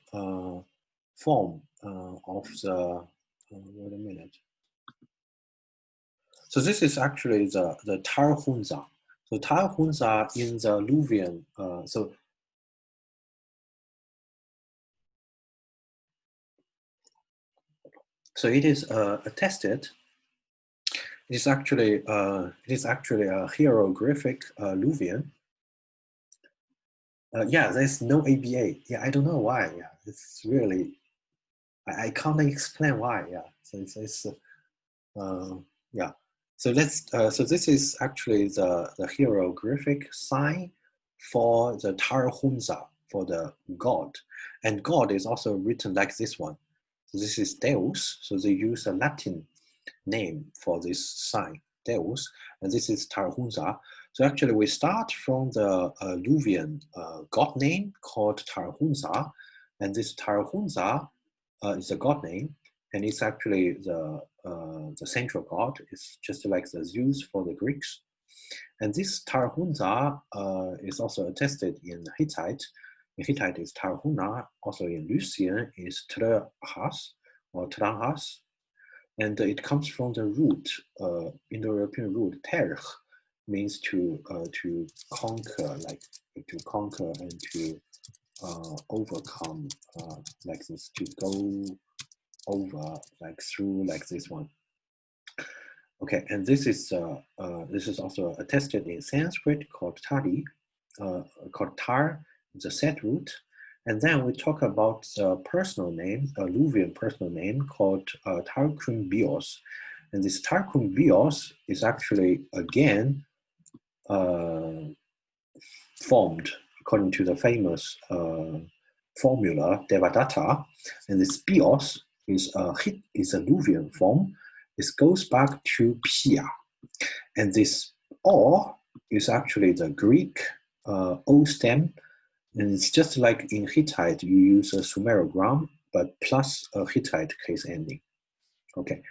form of the? Wait a minute. So this is actually the Tarhunz. So Tarhunz in the Luwian. So it is attested. It is actually a hieroglyphic Luwian. Yeah, there's no ABA. Yeah, I don't know why. Yeah, it's really I can't explain why. Yeah, so it's yeah. So let's so this is actually the hieroglyphic sign for the Tarhunz, for the god, and god is also written like this one. So this is Deus. So they use a Latin name for this sign, Deus, and this is Tarhunz. So actually we start from the Luwian god name called Tarhunz, and this Tarhunz is a god name, and it's actually the central god. It's just like the Zeus for the Greeks. And this Tarhunz is also attested in Hittite. In Hittite is Tarhunna, also in Lucian is Trahas or Trahas. And it comes from the root, Indo-European root, terh, means to conquer, like to conquer and to overcome, like this, to go over, like through, like this one. Okay, and this is also attested in Sanskrit called tari, called tar, the set root. And then we talk about the personal name, a Luwian personal name called Tārkym-vιος. And this Tārkym-vιος is actually, again, formed according to the famous formula, Devadatta. And this bios is a Luwian form. This goes back to Pia. And this or is actually the Greek O stem. And it's just like in Hittite, you use a sumerogram, but plus a Hittite case ending. Okay,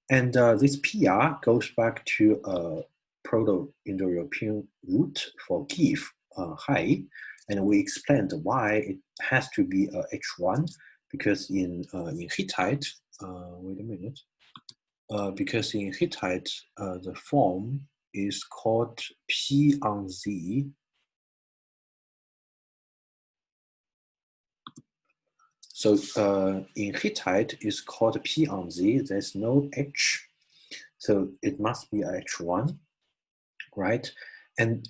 and this PR goes back to a Proto-Indo-European root for give, high, and we explained why it has to be a H1 because in Hittite, wait a minute, because in Hittite the form is called P on Z. So in Hittite, it's called P on Z. There's no H, so it must be a H1, right? And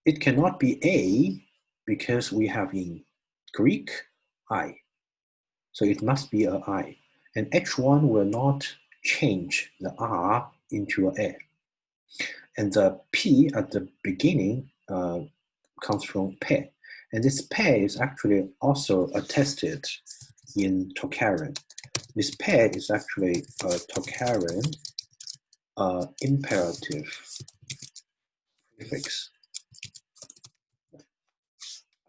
it cannot be A because we have in Greek I. So it must be a I. And H1 will not change the R into a. And the P at the beginning comes from pe. And this pe is actually also attested in Tocharian. This pe is actually a Tocharian imperative prefix.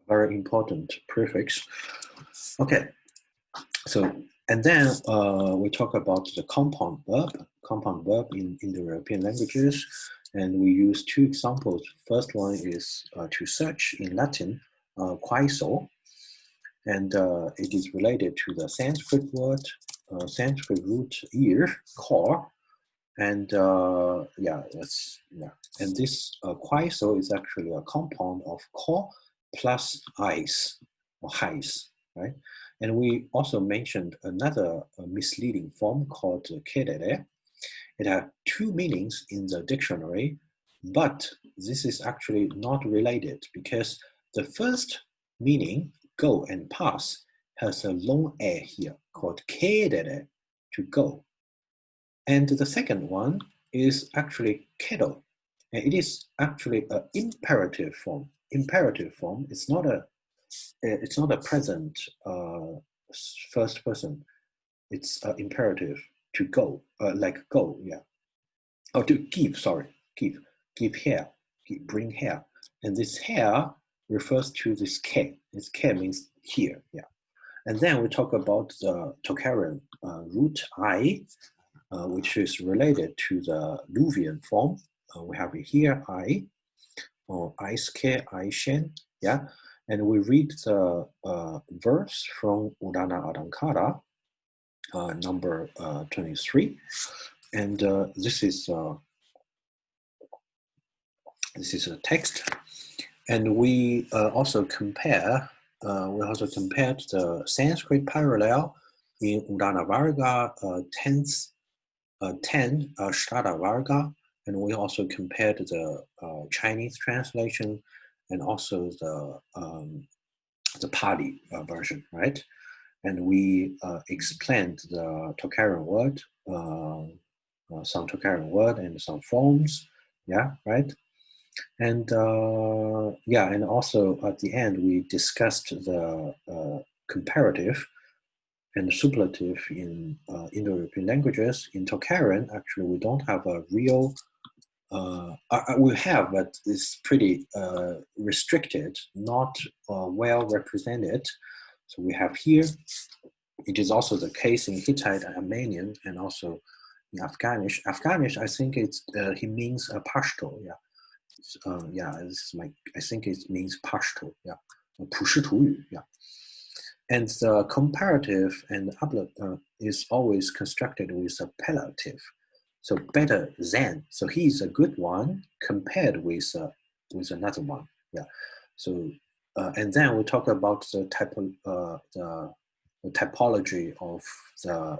Very important prefix. Okay, so, and then we talk about the compound verb in Indo-European languages, and we use two examples. First one is to search in Latin, quaeso, and it is related to the Sanskrit word, Sanskrit root ear, core, and and this quaeso is actually a compound of core plus eyes or highs, right? And we also mentioned another misleading form called cēdere. It has two meanings in the dictionary, but this is actually not related because the first meaning, go and pass, has a long a here called cēdere, to go. And the second one is actually cedo, and it is actually an imperative form. Imperative form. It's not a present first person. It's imperative to go, like go, yeah. Or to give, sorry, give here, bring here. And this here refers to this K. This K means here, yeah. And then we talk about the Tocharian root I, which is related to the Luwian form. We have it here, I, or I-ske, I-shen, yeah. And we read the verse from Udānālaṅkāra, number 23. And this is a text. And we also compared the Sanskrit parallel in Udānavarga 10 Śraddhāvarga, and we also compared the Chinese translation and also the Pali version, right? And we explained the Tocharian word, some Tocharian word and some forms, yeah, right? And and also at the end we discussed the comparative and superlative in Indo-European languages. In Tocharian, actually, we don't have a real, we have, but it's pretty restricted, not well represented. So we have here, it is also the case in Hittite and Armenian, and also in Afghanish. Afghanish, I think he means a Pashto, yeah. I think it means Pashto, yeah. 普什图语, yeah. And the comparative and is always constructed with appellative. So better than. So he is a good one compared with another one. Yeah. So and then we talk about the typology of the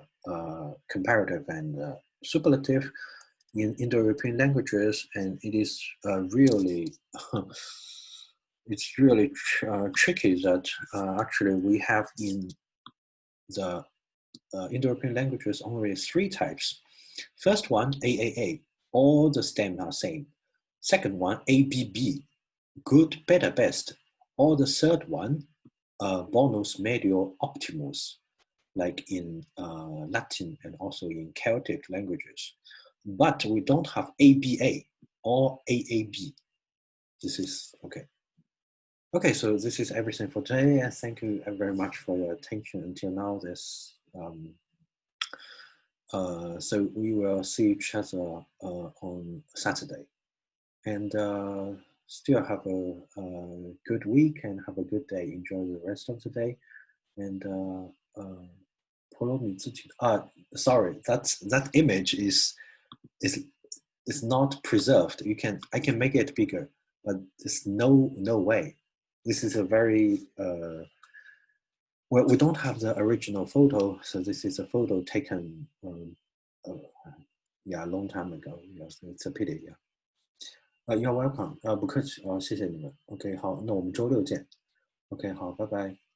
comparative and superlative in Indo-European languages, and it is really it's really tricky that actually we have in the Indo-European languages only 3 types. First one, AAA, all the stems are same. Second one, ABB, good, better, best. Or the third one, bonus, medio, optimus, like in Latin and also in Celtic languages. But we don't have ABA or AAB. This is okay. Okay, so this is everything for today, and thank you very much for your attention until now. So we will see each other on Saturday, and still have a good week and have a good day. Enjoy the rest of the day, and sorry, that image is not preserved. I can make it bigger, but there's no way. This is a very well, we don't have the original photo, so this is a photo taken yeah, a long time ago. Yes, it's a pity. Yeah. You're welcome. 不客气，谢谢你们。OK，好，那我们周六见。OK，好，拜拜。